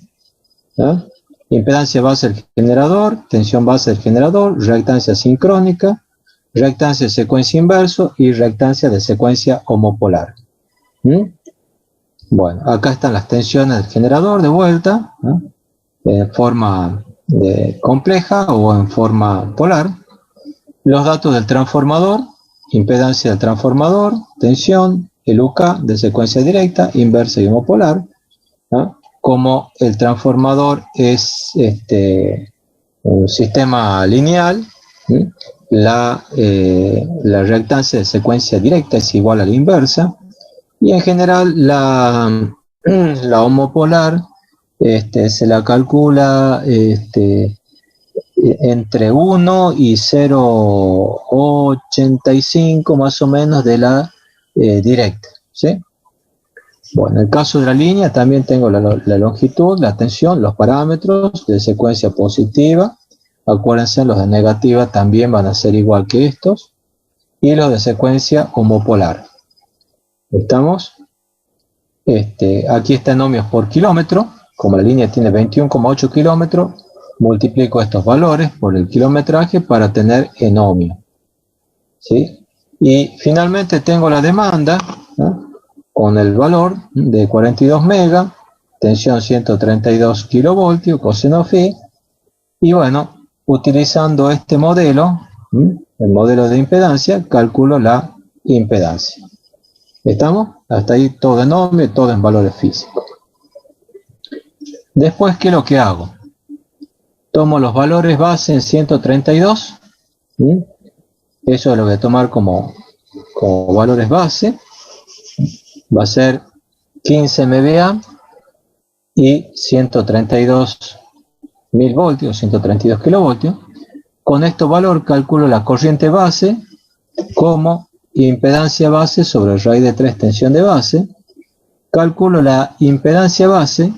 ¿no? Impedancia base del generador, tensión base del generador, reactancia sincrónica, reactancia de secuencia inverso y reactancia de secuencia homopolar. Bueno, acá están las tensiones del generador de vuelta, ¿no? En forma compleja o en forma polar. Los datos del transformador, impedancia del transformador, tensión, el UK de secuencia directa, inversa y homopolar, ¿no? Como el transformador es un sistema lineal, ¿sí? La reactancia de secuencia directa es igual a la inversa, y en general la homopolar se la calcula entre 1 y 0,85 más o menos de la directa, ¿sí? Bueno, en el caso de la línea también tengo la longitud, la tensión, los parámetros de secuencia positiva. Acuérdense, los de negativa también van a ser igual que estos. Y los de secuencia homopolar. ¿Estamos? Aquí está en ohmios por kilómetro. Como la línea tiene 21,8 kilómetros, multiplico estos valores por el kilometraje para tener en ohmio, ¿sí? Y finalmente tengo la demanda, ¿no? Con el valor de 42 megas, tensión 132 kilovoltios, coseno phi, y bueno, utilizando este modelo, el modelo de impedancia, calculo la impedancia. ¿Estamos? Hasta ahí todo en ohmio, todo en valores físicos. Después, ¿qué es lo que hago? Tomo los valores base en 132, ¿sí? Eso lo voy a tomar como valores base. Va a ser 15 MVA y 132 mil voltios, 132 kilovoltios. Con este valor calculo la corriente base como impedancia base sobre raíz de 3 tensión de base. Calculo la impedancia base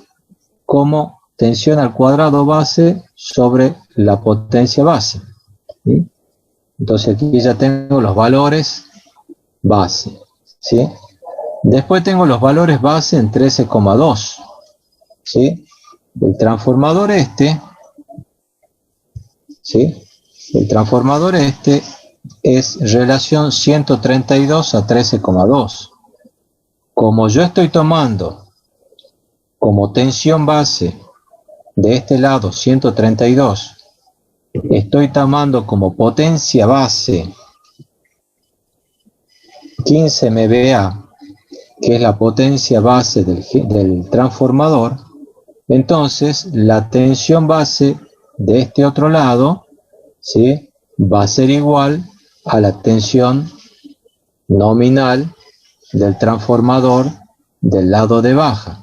como tensión al cuadrado base sobre la potencia base. ¿Sí? Entonces aquí ya tengo los valores base. ¿Sí? Después tengo los valores base en 13,2. ¿Sí? El transformador ¿sí? El transformador es relación 132 a 13,2. Como yo estoy tomando como tensión base de este lado 132, estoy tomando como potencia base 15 MVA, que es la potencia base del transformador, entonces la tensión base de este otro lado, ¿sí?, va a ser igual a la tensión nominal del transformador del lado de baja.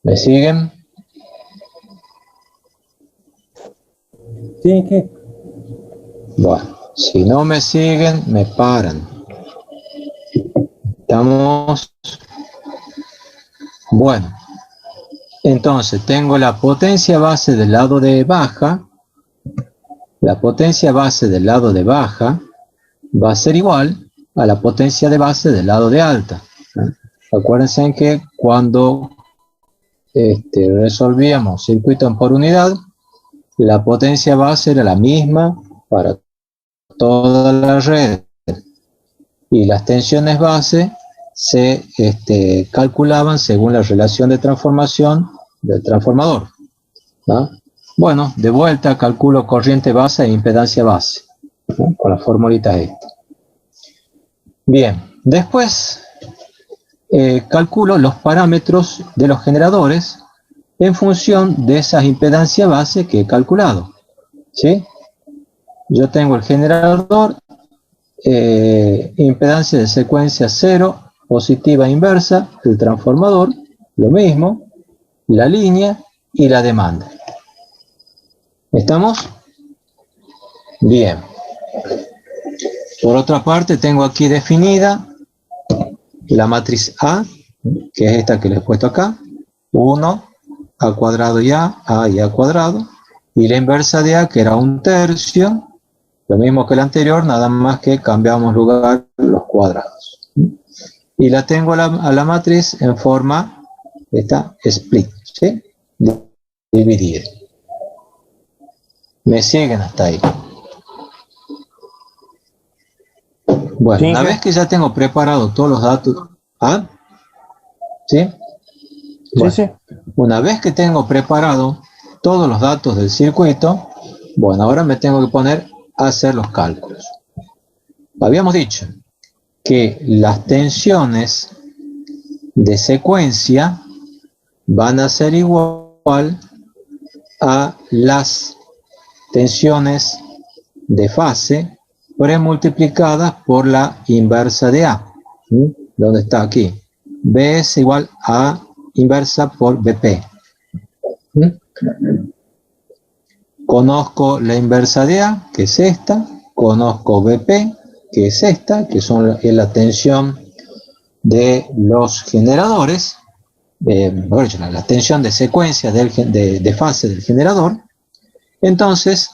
¿Me siguen? Sí, sí. Bueno, si no me siguen, me paran. Estamos. Bueno, entonces tengo la potencia base del lado de baja. La potencia base del lado de baja va a ser igual a la potencia de base del lado de alta. Acuérdense en que cuando resolvíamos circuito por unidad, la potencia base era la misma para toda la red y las tensiones base se calculaban según la relación de transformación del transformador. ¿No? Bueno, de vuelta calculo corriente base e impedancia base, ¿no?, con la formulita esta. Bien, después calculo los parámetros de los generadores en función de esas impedancias base que he calculado. ¿Sí? Yo tengo el generador, impedancia de secuencia 0, positiva inversa, el transformador, lo mismo, la línea y la demanda. ¿Estamos? Bien. Por otra parte, tengo aquí definida la matriz A, que es esta que les he puesto acá, 1, A cuadrado y A y A cuadrado, y la inversa de A, que era 1/3, lo mismo que la anterior, nada más que cambiamos lugar los cuadrados. Y la tengo a la matriz en forma, esta split, ¿sí?, dividida. ¿Me siguen hasta ahí? Bueno, sí, una vez que ya tengo preparado todos los datos, ¿ah? ¿Sí? Bueno, sí. Una vez que tengo preparado todos los datos del circuito, bueno, ahora me tengo que poner a hacer los cálculos. Habíamos dicho que las tensiones de secuencia van a ser igual a las tensiones de fase premultiplicadas por la inversa de A. ¿Dónde está aquí? B es igual a inversa por BP. Conozco la inversa de A, que es esta. Conozco BP, que es esta, que es la tensión de los generadores. La tensión de secuencia de fase del generador. Entonces,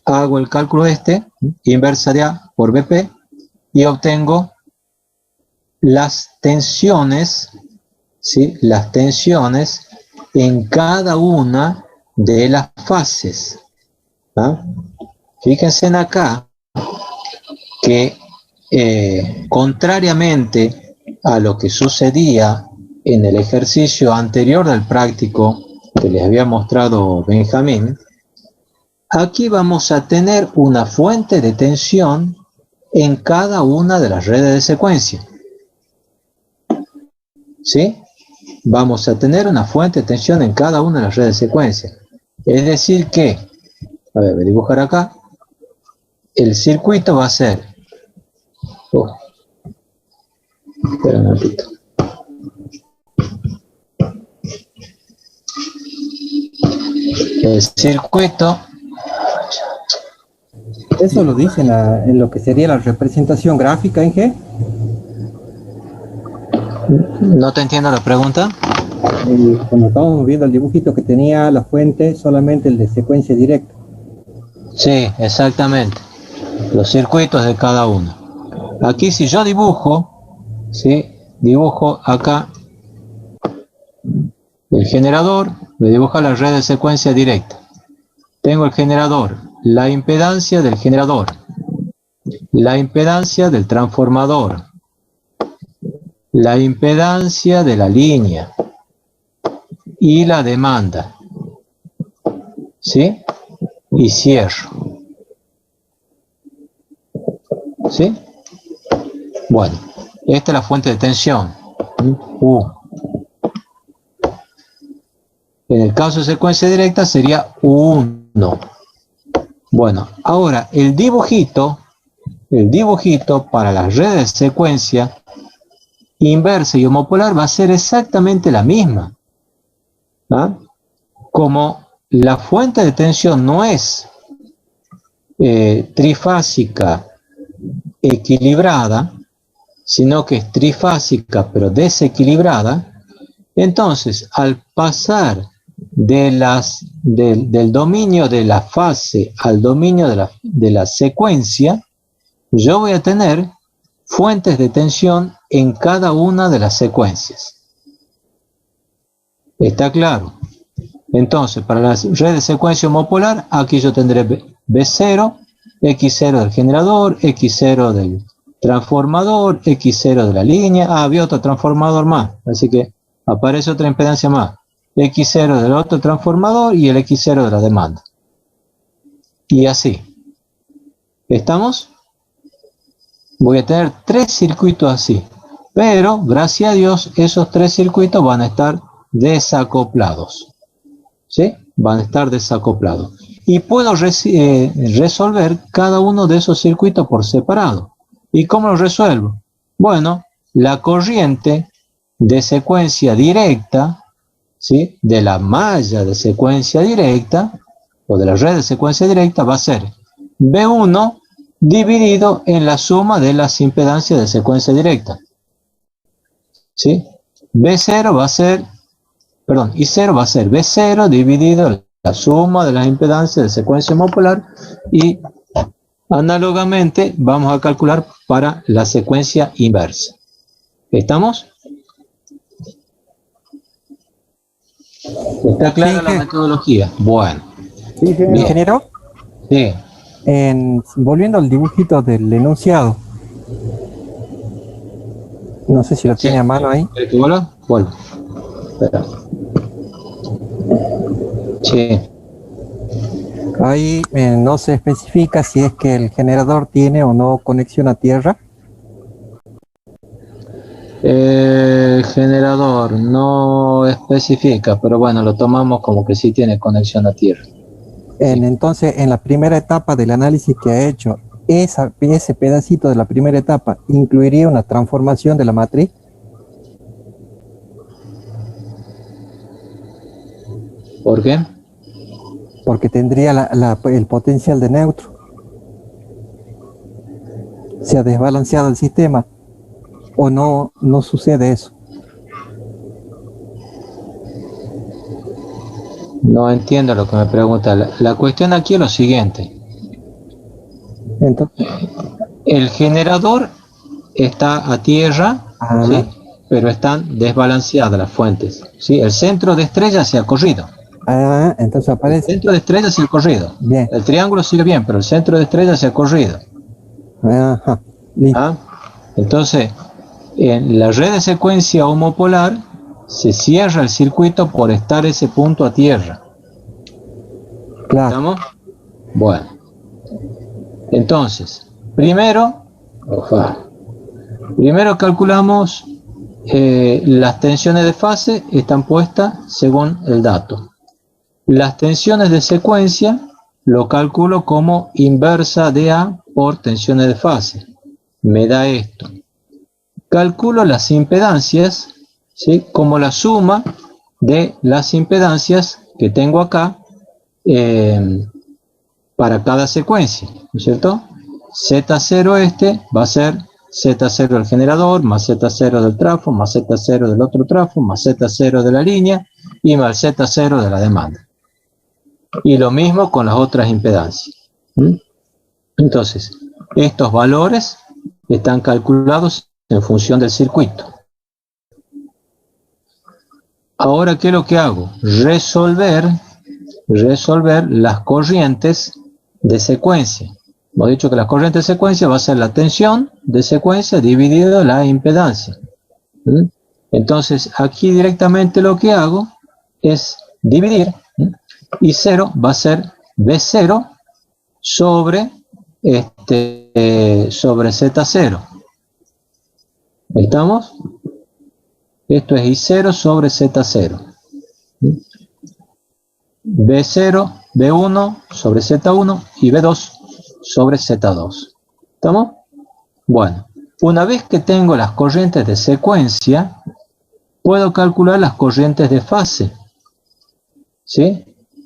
hago el cálculo inversa de A por BP, y obtengo las tensiones, ¿sí?, las tensiones en cada una de las fases. ¿Ah? Fíjense en acá que contrariamente a lo que sucedía en el ejercicio anterior del práctico que les había mostrado Benjamín, aquí vamos a tener una fuente de tensión en cada una de las redes de secuencia. ¿Sí? Vamos a tener una fuente de tensión en cada una de las redes de secuencia. Es decir que, a ver, voy a dibujar acá. el circuito va a ser... espera un ratito. El circuito... Eso lo dicen en lo que sería la representación gráfica, Inge. No te entiendo la pregunta. Cuando estábamos viendo el dibujito que tenía la fuente, solamente el de secuencia directa. Sí, exactamente. Los circuitos de cada uno. Aquí si yo dibujo, ¿sí? Dibujo acá el generador, me dibuja la red de secuencia directa. Tengo el generador, la impedancia del generador, la impedancia del transformador, la impedancia de la línea y la demanda, ¿sí? Y cierro, ¿sí? Bueno, esta es la fuente de tensión, U. En el caso de secuencia directa sería 1. Bueno, ahora el dibujito para las redes de secuencia inversa y homopolar va a ser exactamente la misma. ¿Ah? Como la fuente de tensión no es trifásica equilibrada, sino que es trifásica pero desequilibrada, entonces al pasar del dominio de la fase al dominio de la secuencia, yo voy a tener fuentes de tensión en cada una de las secuencias. ¿Está claro? Entonces, para la red de secuencia homopolar, aquí yo tendré B0, X0 del generador, X0 del transformador, X0 de la línea. Había otro transformador más, así que aparece otra impedancia más. X0 del otro transformador y el X0 de la demanda. Y así. ¿Estamos? Voy a tener 3 circuitos así. Pero, gracias a Dios, esos 3 circuitos van a estar desacoplados. ¿Sí? Van a estar desacoplados. Y puedo resolver cada uno de esos circuitos por separado. ¿Y cómo lo resuelvo? Bueno, la corriente de secuencia directa, ¿sí? De la malla de secuencia directa, o de la red de secuencia directa, va a ser B1 dividido en la suma de las impedancias de secuencia directa. ¿Sí? B0 va a ser, perdón, I0 va a ser B0 dividido en la suma de las impedancias de secuencia homopolar, y análogamente vamos a calcular para la secuencia inversa. ¿Estamos? ¿Está clara la metodología? Bueno. Sí, ingeniero. Sí. Volviendo al dibujito del enunciado. No sé si lo tiene a mano ahí. ¿Vuelvo? Vuelvo. Espera. Sí. Ahí no se especifica si es que el generador tiene o no conexión a tierra. El generador no especifica, pero bueno, lo tomamos como que sí tiene conexión a tierra. Entonces, en la primera etapa del análisis que ha hecho, ese pedacito de la primera etapa incluiría una transformación de la matriz. ¿Por qué? Porque tendría el potencial de neutro. Se ha desbalanceado el sistema. ¿O no sucede eso? No entiendo lo que me pregunta. La cuestión aquí es lo siguiente. Entonces, el generador está a tierra, ¿sí? Pero están desbalanceadas las fuentes, ¿sí? El centro de estrella se ha corrido. Entonces aparece. El centro de estrella se ha corrido. Bien. El triángulo sigue bien, pero el centro de estrella se ha corrido. Ajá. Listo. ¿Ah? Entonces, en la red de secuencia homopolar se cierra el circuito por estar ese punto a tierra. Claro. ¿Estamos? Bueno. Entonces, primero calculamos las tensiones de fase, están puestas según el dato. Las tensiones de secuencia lo calculo como inversa de A por tensiones de fase. Me da esto. Calculo las impedancias, ¿sí?, como la suma de las impedancias que tengo acá para cada secuencia, ¿no es cierto? Z0 este va a ser Z0 del generador, más Z0 del trafo, más Z0 del otro trafo, más Z0 de la línea y más Z0 de la demanda. Y lo mismo con las otras impedancias. Entonces, estos valores están calculados en función del circuito. Ahora, ¿qué es lo que hago? Resolver las corrientes de secuencia. Hemos dicho que la corriente de secuencia va a ser la tensión de secuencia dividido la impedancia. Entonces, aquí directamente lo que hago es dividir, y 0 va a ser B0 sobre Z0. ¿Estamos? Esto es I0 sobre Z0. B0, B1 sobre Z1 y B2 sobre Z2. ¿Estamos? Bueno, una vez que tengo las corrientes de secuencia, puedo calcular las corrientes de fase. ¿Sí?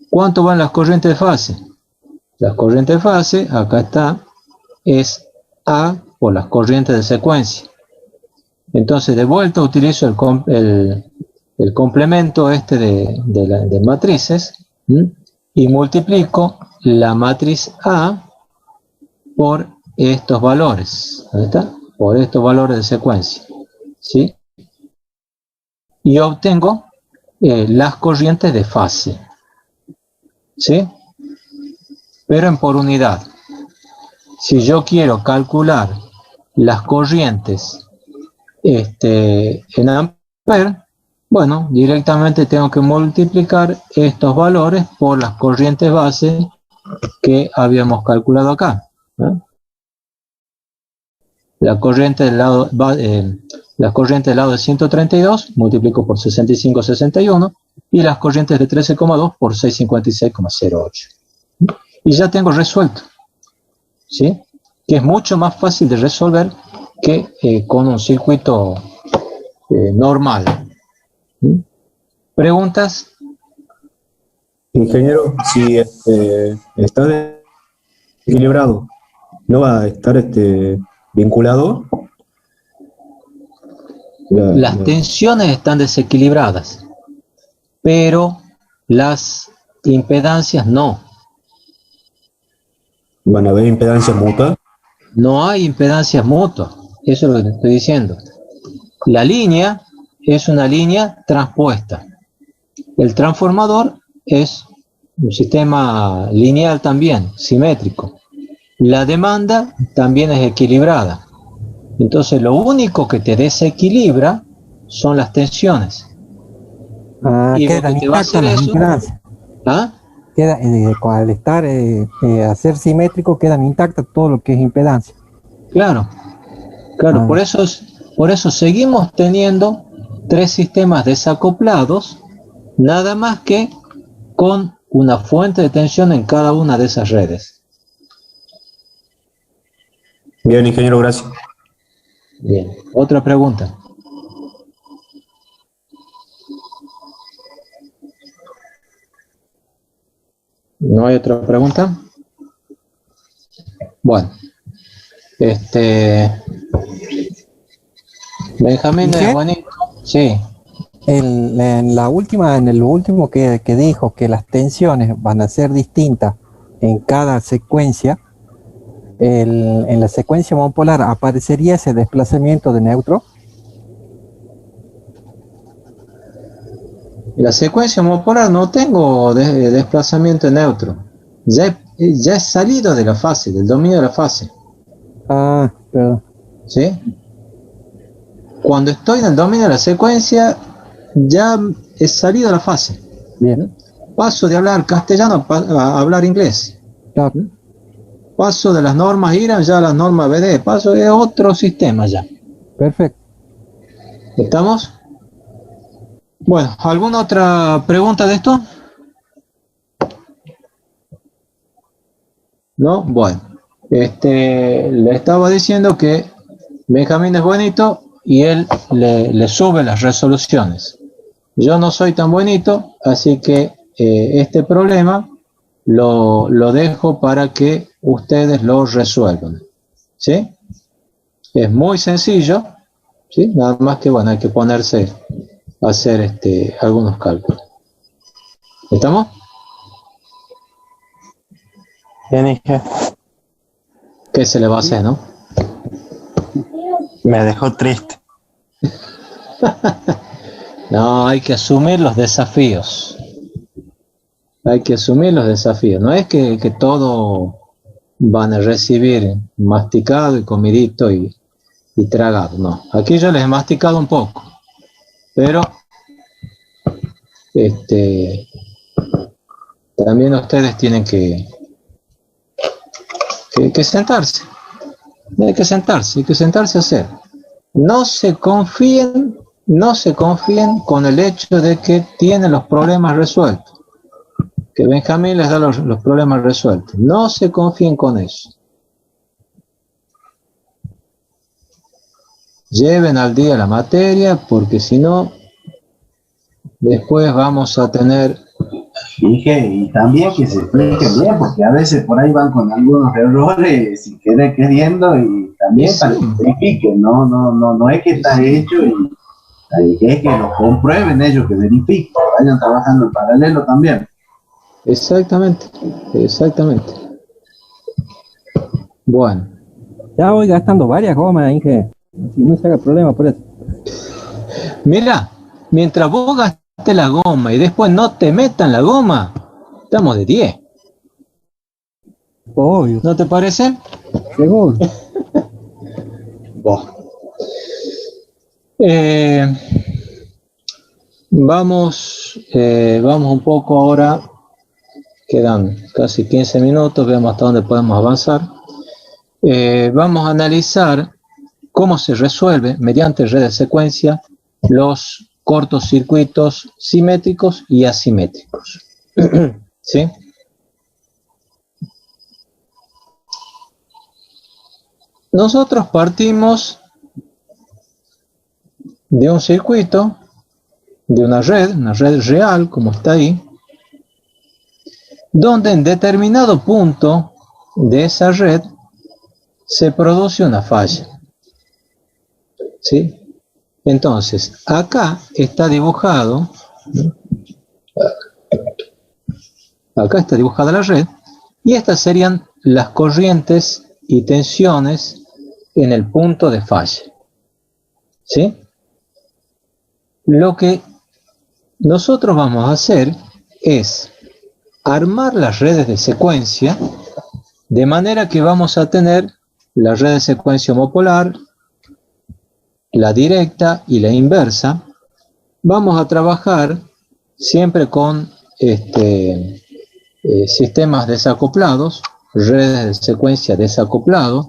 ¿Cuánto van las corrientes de fase? Las corrientes de fase, acá está, es A por las corrientes de secuencia. Entonces, de vuelta utilizo el complemento de matrices, y multiplico la matriz A por estos valores. ¿Dónde está? Por estos valores de secuencia. ¿Sí? Y obtengo las corrientes de fase. ¿Sí? Pero en por unidad. Si yo quiero calcular las corrientes en amperes, bueno, directamente tengo que multiplicar estos valores por las corrientes base que habíamos calculado acá. La corriente del lado de 132 multiplico por 65,61 y las corrientes de 13,2 por 656,08. Y ya tengo resuelto, ¿sí? Que es mucho más fácil de resolver que con un circuito normal. ¿Preguntas? Ingeniero, si está equilibrado, ¿no va a estar vinculado? Las tensiones están desequilibradas, pero las impedancias no. ¿Van a haber impedancias mutuas? No hay impedancias mutuas, eso es lo que te estoy diciendo. La línea es una línea transpuesta. El transformador es un sistema lineal también, simétrico. La demanda también es equilibrada. Entonces lo único que te desequilibra son las tensiones. Y lo que te va a hacer eso... ¿Ah? Queda, al estar a ser simétrico, quedan intactas todo lo que es impedancia. Claro, por eso seguimos teniendo tres sistemas desacoplados, nada más que con una fuente de tensión en cada una de esas redes. Bien, ingeniero, gracias. Bien, otra pregunta. ¿No hay otra pregunta? Bueno, Benjamín, bonito. Sí. En el último que dijo que las tensiones van a ser distintas en cada secuencia, en la secuencia monopolar aparecería ese desplazamiento de neutro. En la secuencia monopolar no tengo desplazamiento neutro. Ya he salido de la fase, del dominio de la fase. Ah, perdón. ¿Sí? Cuando estoy en el dominio de la secuencia, ya he salido de la fase. Bien. Paso de hablar castellano a hablar inglés. Claro. Paso de las normas IRAM ya a las normas BD. Paso de otro sistema ya. Perfecto. ¿Estamos? Bueno, ¿alguna otra pregunta de esto? ¿no? Bueno, le estaba diciendo que Benjamín es bonito y él le sube las resoluciones. Yo no soy tan bonito, así que este problema lo dejo para que ustedes lo resuelvan, ¿sí? Es muy sencillo, ¿sí? Nada más que, bueno, hay que ponerse a hacer algunos cálculos. ¿Estamos? Bien, Inge. ¿Qué se le va a hacer, no? Me dejó triste. No, hay que asumir los desafíos. Hay que asumir los desafíos. No es que todo van a recibir masticado y comidito y tragado, no. Aquí yo les he masticado un poco, pero también ustedes tienen que sentarse. Hay que sentarse a hacer. No se confíen con el hecho de que tienen los problemas resueltos, que Benjamín les da los problemas resueltos. No se confíen con eso. Lleven al día la materia, porque si no, después vamos a tener... Y también que se expliquen bien, porque a veces por ahí van con algunos errores sin querer queriendo, y también Sí. para que se expliquen, no es que está hecho y que es que lo comprueben ellos, que verifiquen, que vayan trabajando en paralelo también. Exactamente. Bueno, Ya voy gastando varias gomas, Inge. Si no se haga problema por eso. mira, mientras vos gastes la goma y después no te metan la goma, estamos de 10. Obvio, ¿No te parece? seguro. Vamos un poco ahora, quedan casi 15 minutos, veamos hasta dónde podemos avanzar. Vamos a analizar cómo se resuelve mediante red de secuencia los cortocircuitos simétricos y asimétricos. ¿Sí? Nosotros partimos de un circuito, de una red real, como está ahí, donde en determinado punto de esa red se produce una falla. ¿Sí? Entonces, acá está dibujado, ¿no? Acá está dibujada la red, y estas serían las corrientes y tensiones en el punto de falla. ¿Sí? Lo que nosotros vamos a hacer es armar las redes de secuencia de manera que vamos a tener la red de secuencia homopolar, la directa y la inversa. Vamos a trabajar siempre con sistemas desacoplados, redes de secuencia desacoplados,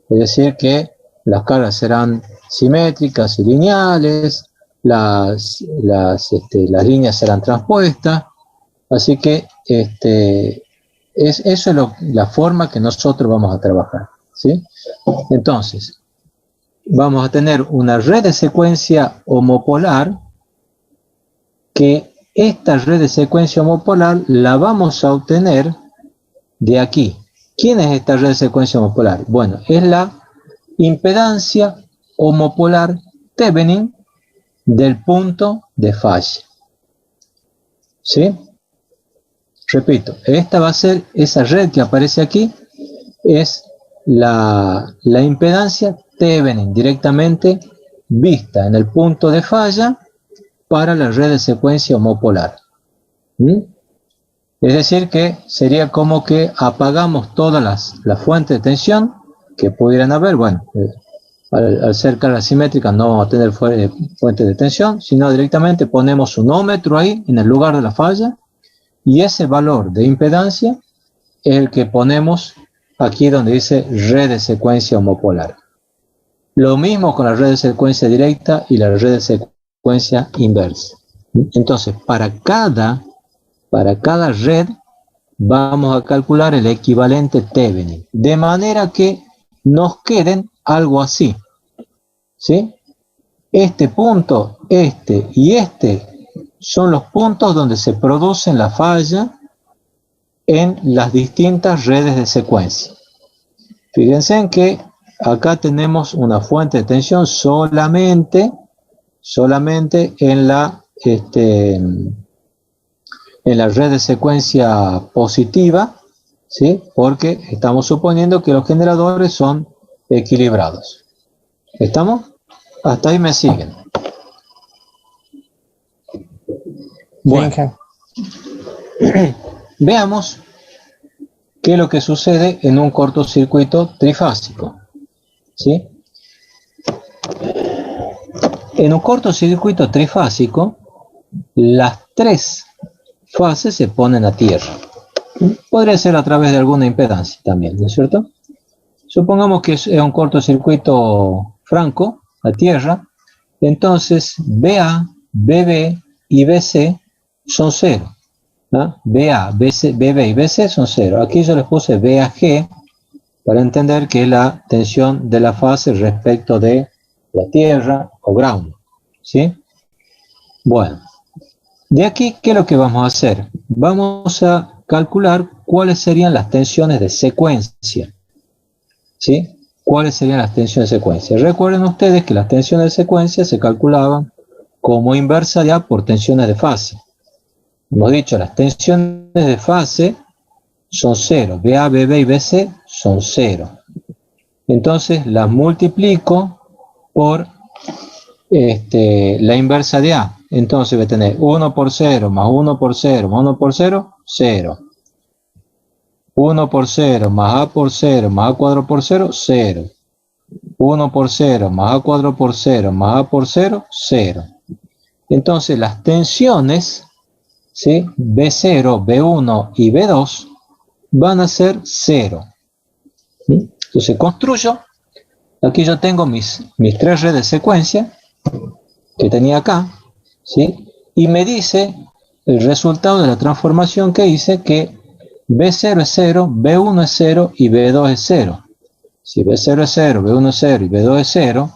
es decir que las cargas serán simétricas y lineales, las líneas serán transpuestas, así que eso es la forma que nosotros vamos a trabajar, ¿sí? Entonces, vamos a tener una red de secuencia homopolar, que esta red de secuencia homopolar la vamos a obtener de aquí. ¿Quién es esta red de secuencia homopolar? Bueno, es la impedancia homopolar Thevenin del punto de falla. ¿Sí? Repito, esta va a ser, esa red que aparece aquí, es la impedancia Thevenin directamente vista en el punto de falla para la red de secuencia homopolar. Es decir que sería como que apagamos todas las fuentes de tensión que pudieran haber. Bueno, al ser carga simétrica no vamos a tener fuentes de tensión, sino directamente ponemos un ohmmetro ahí en el lugar de la falla, y ese valor de impedancia es el que ponemos aquí donde dice red de secuencia homopolar. Lo mismo con la red de secuencia directa y la red de secuencia inversa. Entonces, para cada red vamos a calcular el equivalente Thevenin, de manera que nos queden algo así, ¿sí? Este punto, este y este son los puntos donde se producen la falla en las distintas redes de secuencia. Fíjense en que acá tenemos una fuente de tensión solamente en la red de secuencia positiva, ¿sí? Porque estamos suponiendo que los generadores son equilibrados. ¿Estamos? Hasta ahí me siguen. Bueno, veamos qué es lo que sucede en un cortocircuito trifásico, ¿sí? En un cortocircuito trifásico, las tres fases se ponen a tierra. Podría ser a través de alguna impedancia también, ¿no es cierto? Supongamos que es un cortocircuito franco, a tierra, entonces BA, BB y BC son 0. ¿no? BA, BC, BB y BC son 0. Aquí yo les puse BAG para entender que es la tensión de la fase respecto de la tierra o ground, ¿sí? Bueno, de aquí, ¿qué es lo que vamos a hacer? Vamos a calcular cuáles serían las tensiones de secuencia, ¿sí? ¿Cuáles serían las tensiones de secuencia? Recuerden ustedes que las tensiones de secuencia se calculaban como inversa de A por tensiones de fase. Hemos dicho, las tensiones de fase son 0, BA, BB y BC son 0. Entonces las multiplico por la inversa de A. Entonces voy a tener 1 por 0 más 1 por 0 más 1 por 0, 0. 1 por 0 más A por 0 más A cuadrado por 0, 0. 1 por 0 más A cuadrado por 0 más A por 0, 0. Entonces las tensiones, ¿sí? B0, B1 y B2 van a ser 0. ¿Sí? Entonces construyo, aquí yo tengo mis tres redes de secuencia que tenía acá, ¿sí? Y me dice el resultado de la transformación que hice, que B0 es 0, B1 es 0 y B2 es 0. Si B0 es 0, B1 es 0 y B2 es 0,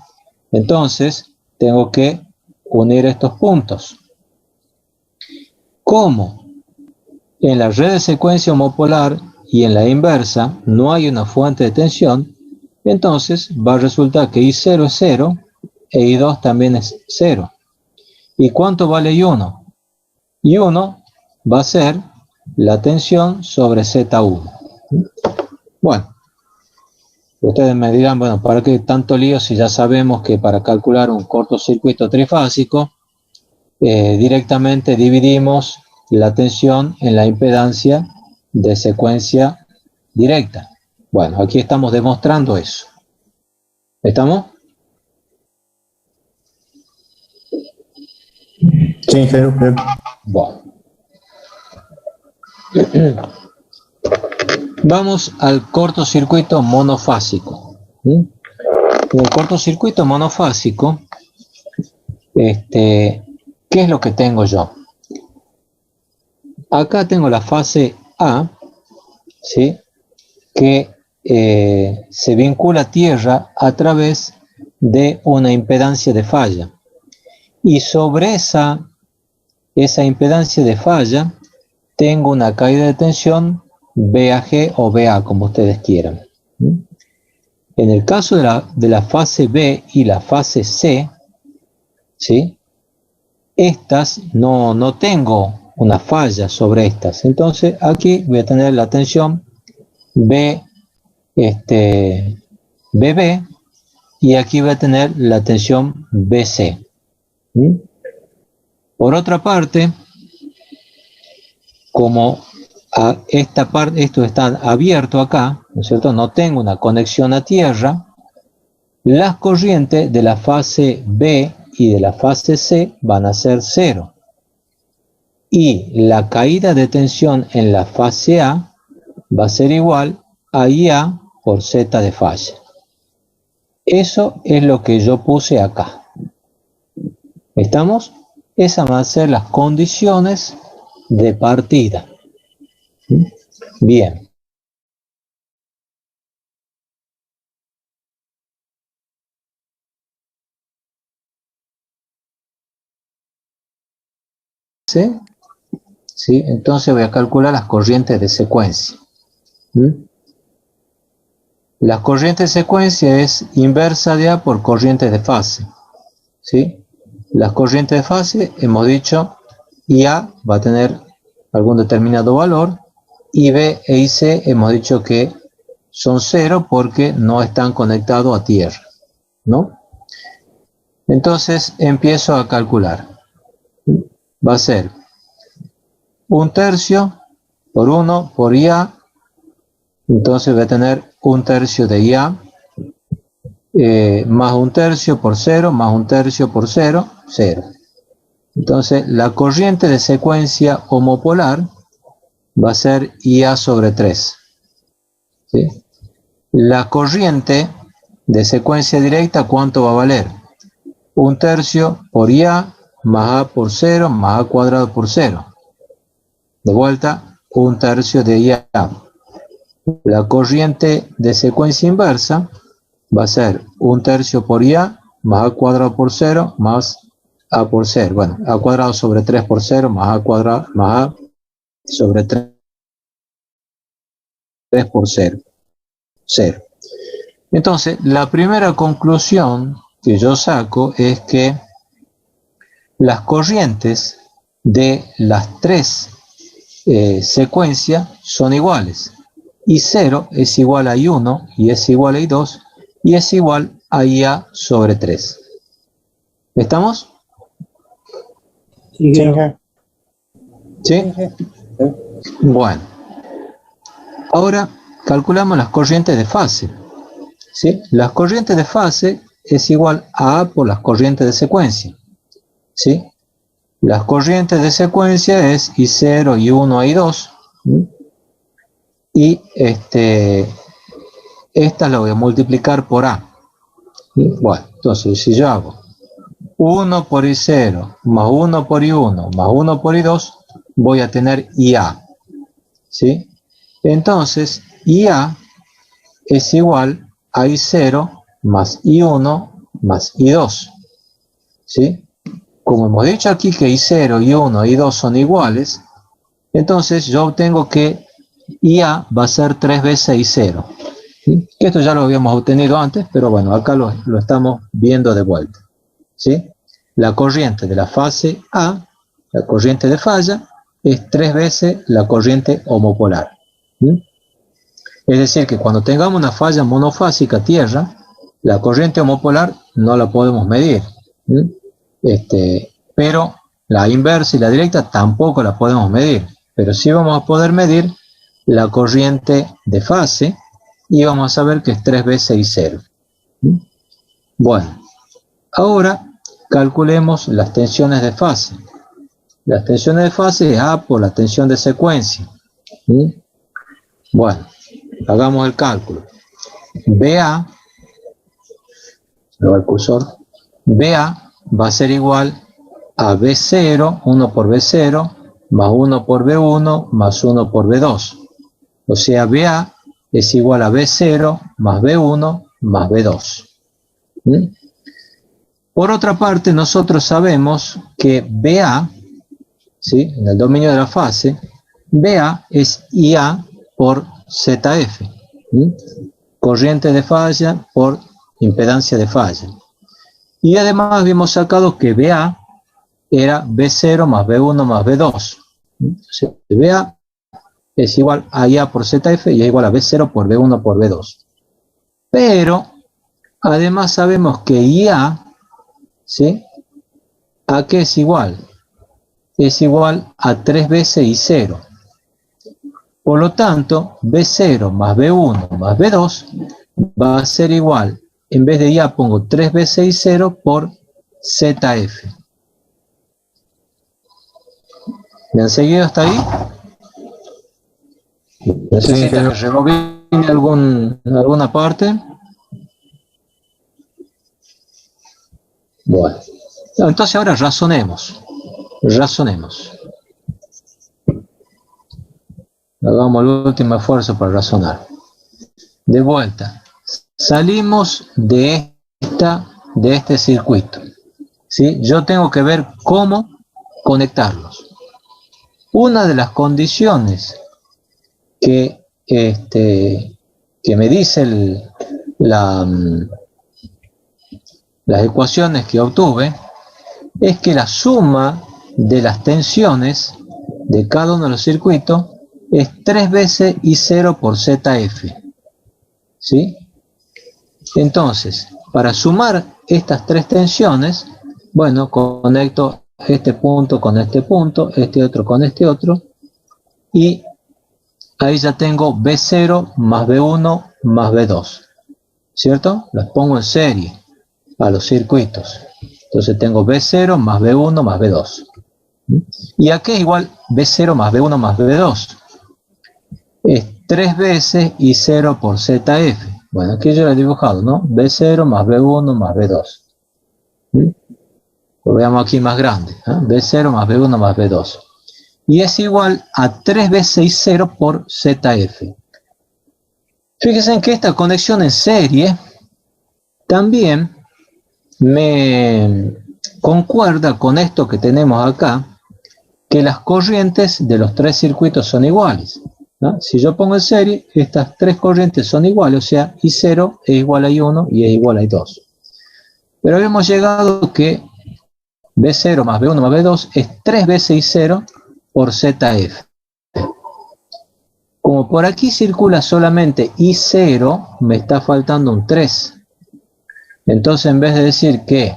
entonces tengo que unir estos puntos. Como en la red de secuencia homopolar y en la inversa no hay una fuente de tensión, entonces va a resultar que I0 es 0 e I2 también es 0. ¿Y cuánto vale I1? I1 va a ser la tensión sobre Z1. Bueno, ustedes me dirán, bueno, ¿para qué tanto lío si ya sabemos que para calcular un cortocircuito trifásico directamente dividimos la tensión en la impedancia de secuencia directa? Bueno, aquí estamos demostrando eso. ¿Estamos? Sí, ingeniero. Bien. Bueno. Vamos al cortocircuito monofásico. ¿Sí? En el cortocircuito monofásico, ¿qué es lo que tengo yo? Acá tengo la fase A, ¿sí? Que se vincula a tierra a través de una impedancia de falla. Y sobre esa impedancia de falla tengo una caída de tensión BAG o BA, como ustedes quieran. En el caso de la fase B y la fase C, ¿sí? Estas no tengo una falla sobre estas. Entonces aquí voy a tener la tensión BB y aquí voy a tener la tensión BC. Por otra parte, como esto está abierto acá, ¿no es cierto? No tengo una conexión a tierra, las corrientes de la fase B y de la fase C van a ser 0. Y la caída de tensión en la fase A va a ser igual a IA por Z de falla. Eso es lo que yo puse acá. ¿Estamos? Esas van a ser las condiciones de partida. Bien. ¿Sí? ¿Sí? Entonces voy a calcular las corrientes de secuencia. ¿Mm? La corriente de secuencia es inversa de A por corriente de fase. ¿Sí? Las corrientes de fase, hemos dicho, IA va a tener algún determinado valor, y B e IC hemos dicho que son cero porque no están conectados a tierra, ¿no? Entonces empiezo a calcular. Va a ser 1/3 por 1 por IA, entonces voy a tener 1/3 de IA, más 1/3 por 0, más 1/3 por 0, 0. Entonces la corriente de secuencia homopolar va a ser IA sobre 3. ¿Sí? La corriente de secuencia directa, ¿cuánto va a valer? 1/3 por IA más A por 0 más A cuadrado por 0. De vuelta, 1/3 de IA. La corriente de secuencia inversa va a ser 1/3 por IA más A cuadrado por 0 más A por 0. Bueno, A cuadrado sobre 3 por 0 más A cuadrado más A sobre 3 por 0. 0. Entonces, la primera conclusión que yo saco es que las corrientes de las tres secuencias son iguales. I0 es igual a I1 y es igual a I2 y es igual a IA sobre 3. ¿Estamos? Sí, ¿Sí? Bueno. Ahora calculamos las corrientes de fase. ¿Sí? Las corrientes de fase es igual a A por las corrientes de secuencia. ¿Sí? Las corrientes de secuencia es I0, I1, I2. Y esta la voy a multiplicar por A. Bueno, entonces si yo hago 1 por I0 más 1 por I1 más 1 por I2, voy a tener IA. ¿Sí? Entonces, IA es igual a I0 más I1 más I2. ¿Sí? Como hemos dicho aquí que I0, I1 y I2 son iguales, entonces yo obtengo que IA va a ser 3 veces I0. ¿Sí? Que esto ya lo habíamos obtenido antes, pero bueno, acá lo estamos viendo de vuelta. ¿Sí? La corriente de la fase A, la corriente de falla, es 3 veces la corriente homopolar. ¿Sí? Es decir, que cuando tengamos una falla monofásica tierra, la corriente homopolar no la podemos medir. Pero la inversa y la directa tampoco la podemos medir. Pero sí vamos a poder medir la corriente de fase y vamos a saber que es 3 veces I0. Bueno, ahora calculemos las tensiones de fase. Las tensiones de fase es A por la tensión de secuencia. Bueno, hagamos el cálculo. BA, el cursor, BA va a ser igual a B0, 1 por B0, más 1 por B1, más 1 por B2. O sea, BA es igual a B0 más B1 más B2. Por otra parte, nosotros sabemos que BA, ¿sí? En el dominio de la fase, BA es IA por ZF. Corriente de falla por impedancia de falla. Y además habíamos sacado que BA era B0 más B1 más B2. Entonces, BA es igual a IA por ZF y es igual a B0 por B1 por B2. Pero, además sabemos que IA, ¿sí? ¿A qué es igual? Es igual a 3 veces I0. Por lo tanto, B0 más B1 más B2 va a ser igual, en vez de IA pongo 3 veces I0 por ZF. ¿Me han seguido hasta ahí? ¿Necesita que rebobine alguna parte? Bueno, entonces ahora razonemos. Hagamos el último esfuerzo para razonar. De vuelta, salimos de este circuito, ¿sí? Yo tengo que ver cómo conectarlos. Una de las condiciones que me dice las ecuaciones que obtuve es que la suma de las tensiones de cada uno de los circuitos es 3 veces I0 por ZF, ¿sí? Entonces, para sumar estas tres tensiones, bueno, conecto este punto con este punto, este otro con este otro, y ahí ya tengo B0 más B1 más B2, ¿cierto? Las pongo en serie a los circuitos. Entonces tengo B0 más B1 más B2. ¿Y a qué es igual B0 más B1 más B2? Es 3 veces I0 por ZF. Bueno, aquí yo lo he dibujado, ¿no? B0 más B1 más B2. Lo veamos aquí más grande, ¿eh? B0 más B1 más B2. Y es igual a 3 veces I0 por ZF. Fíjense en que esta conexión en serie también me concuerda con esto que tenemos acá, que las corrientes de los tres circuitos son iguales, ¿no? Si yo pongo en serie, estas tres corrientes son iguales, o sea, I0 es igual a I1 y es igual a I2. Pero habíamos llegado que B0 más B1 más B2 es 3 veces I0 por ZF. Como por aquí circula solamente I0, me está faltando un 3. Entonces, en vez de decir que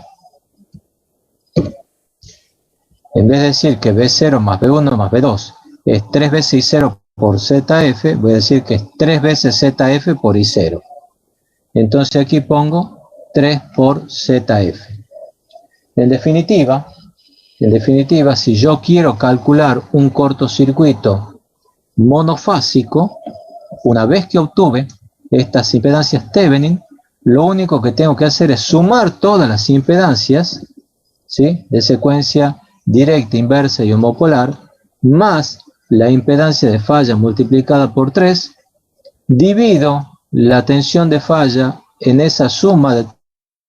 B0 más B1 más B2 es 3 veces I0 por ZF, voy a decir que es 3 veces ZF por I0. Entonces aquí pongo 3 por ZF. En definitiva, si yo quiero calcular un cortocircuito monofásico, una vez que obtuve estas impedancias Thevenin, lo único que tengo que hacer es sumar todas las impedancias, ¿sí?, de secuencia directa, inversa y homopolar, más la impedancia de falla multiplicada por 3, divido la tensión de falla en esa suma de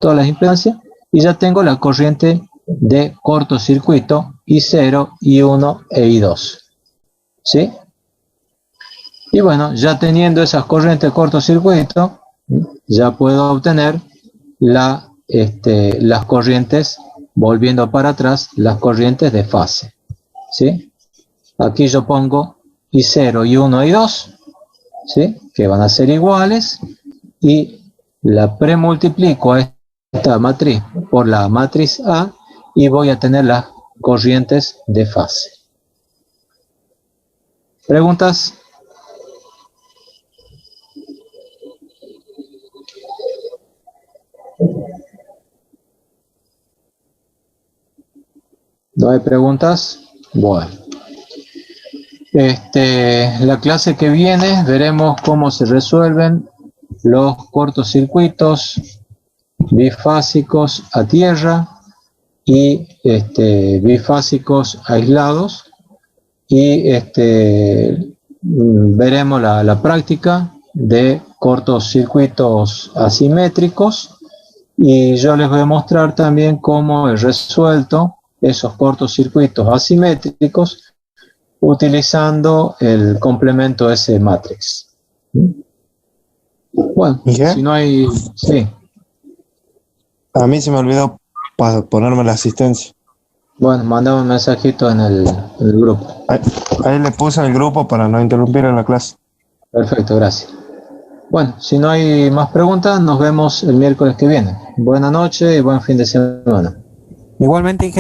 todas las impedancias y ya tengo la corriente de cortocircuito I0, I1 e I2, ¿sí? Y bueno, ya teniendo esas corrientes de cortocircuito, ya puedo obtener las corrientes, volviendo para atrás, las corrientes de fase, ¿sí? Aquí yo pongo I0, I1 y I2, ¿sí?, que van a ser iguales, y la premultiplico a esta matriz por la matriz A y voy a tener las corrientes de fase. ¿Preguntas? ¿No hay preguntas? Bueno. La clase que viene veremos cómo se resuelven los cortocircuitos bifásicos a tierra y bifásicos aislados, y veremos la práctica de cortocircuitos asimétricos, y yo les voy a mostrar también cómo he resuelto esos cortocircuitos asimétricos utilizando el complemento S-matrix. Bueno, si no hay... Sí. A mí se me olvidó ponerme la asistencia. Bueno, mandame un mensajito en el grupo. Ahí le puse al grupo para no interrumpir en la clase. Perfecto, gracias. Bueno, si no hay más preguntas, nos vemos el miércoles que viene. Buenas noches y buen fin de semana. Igualmente,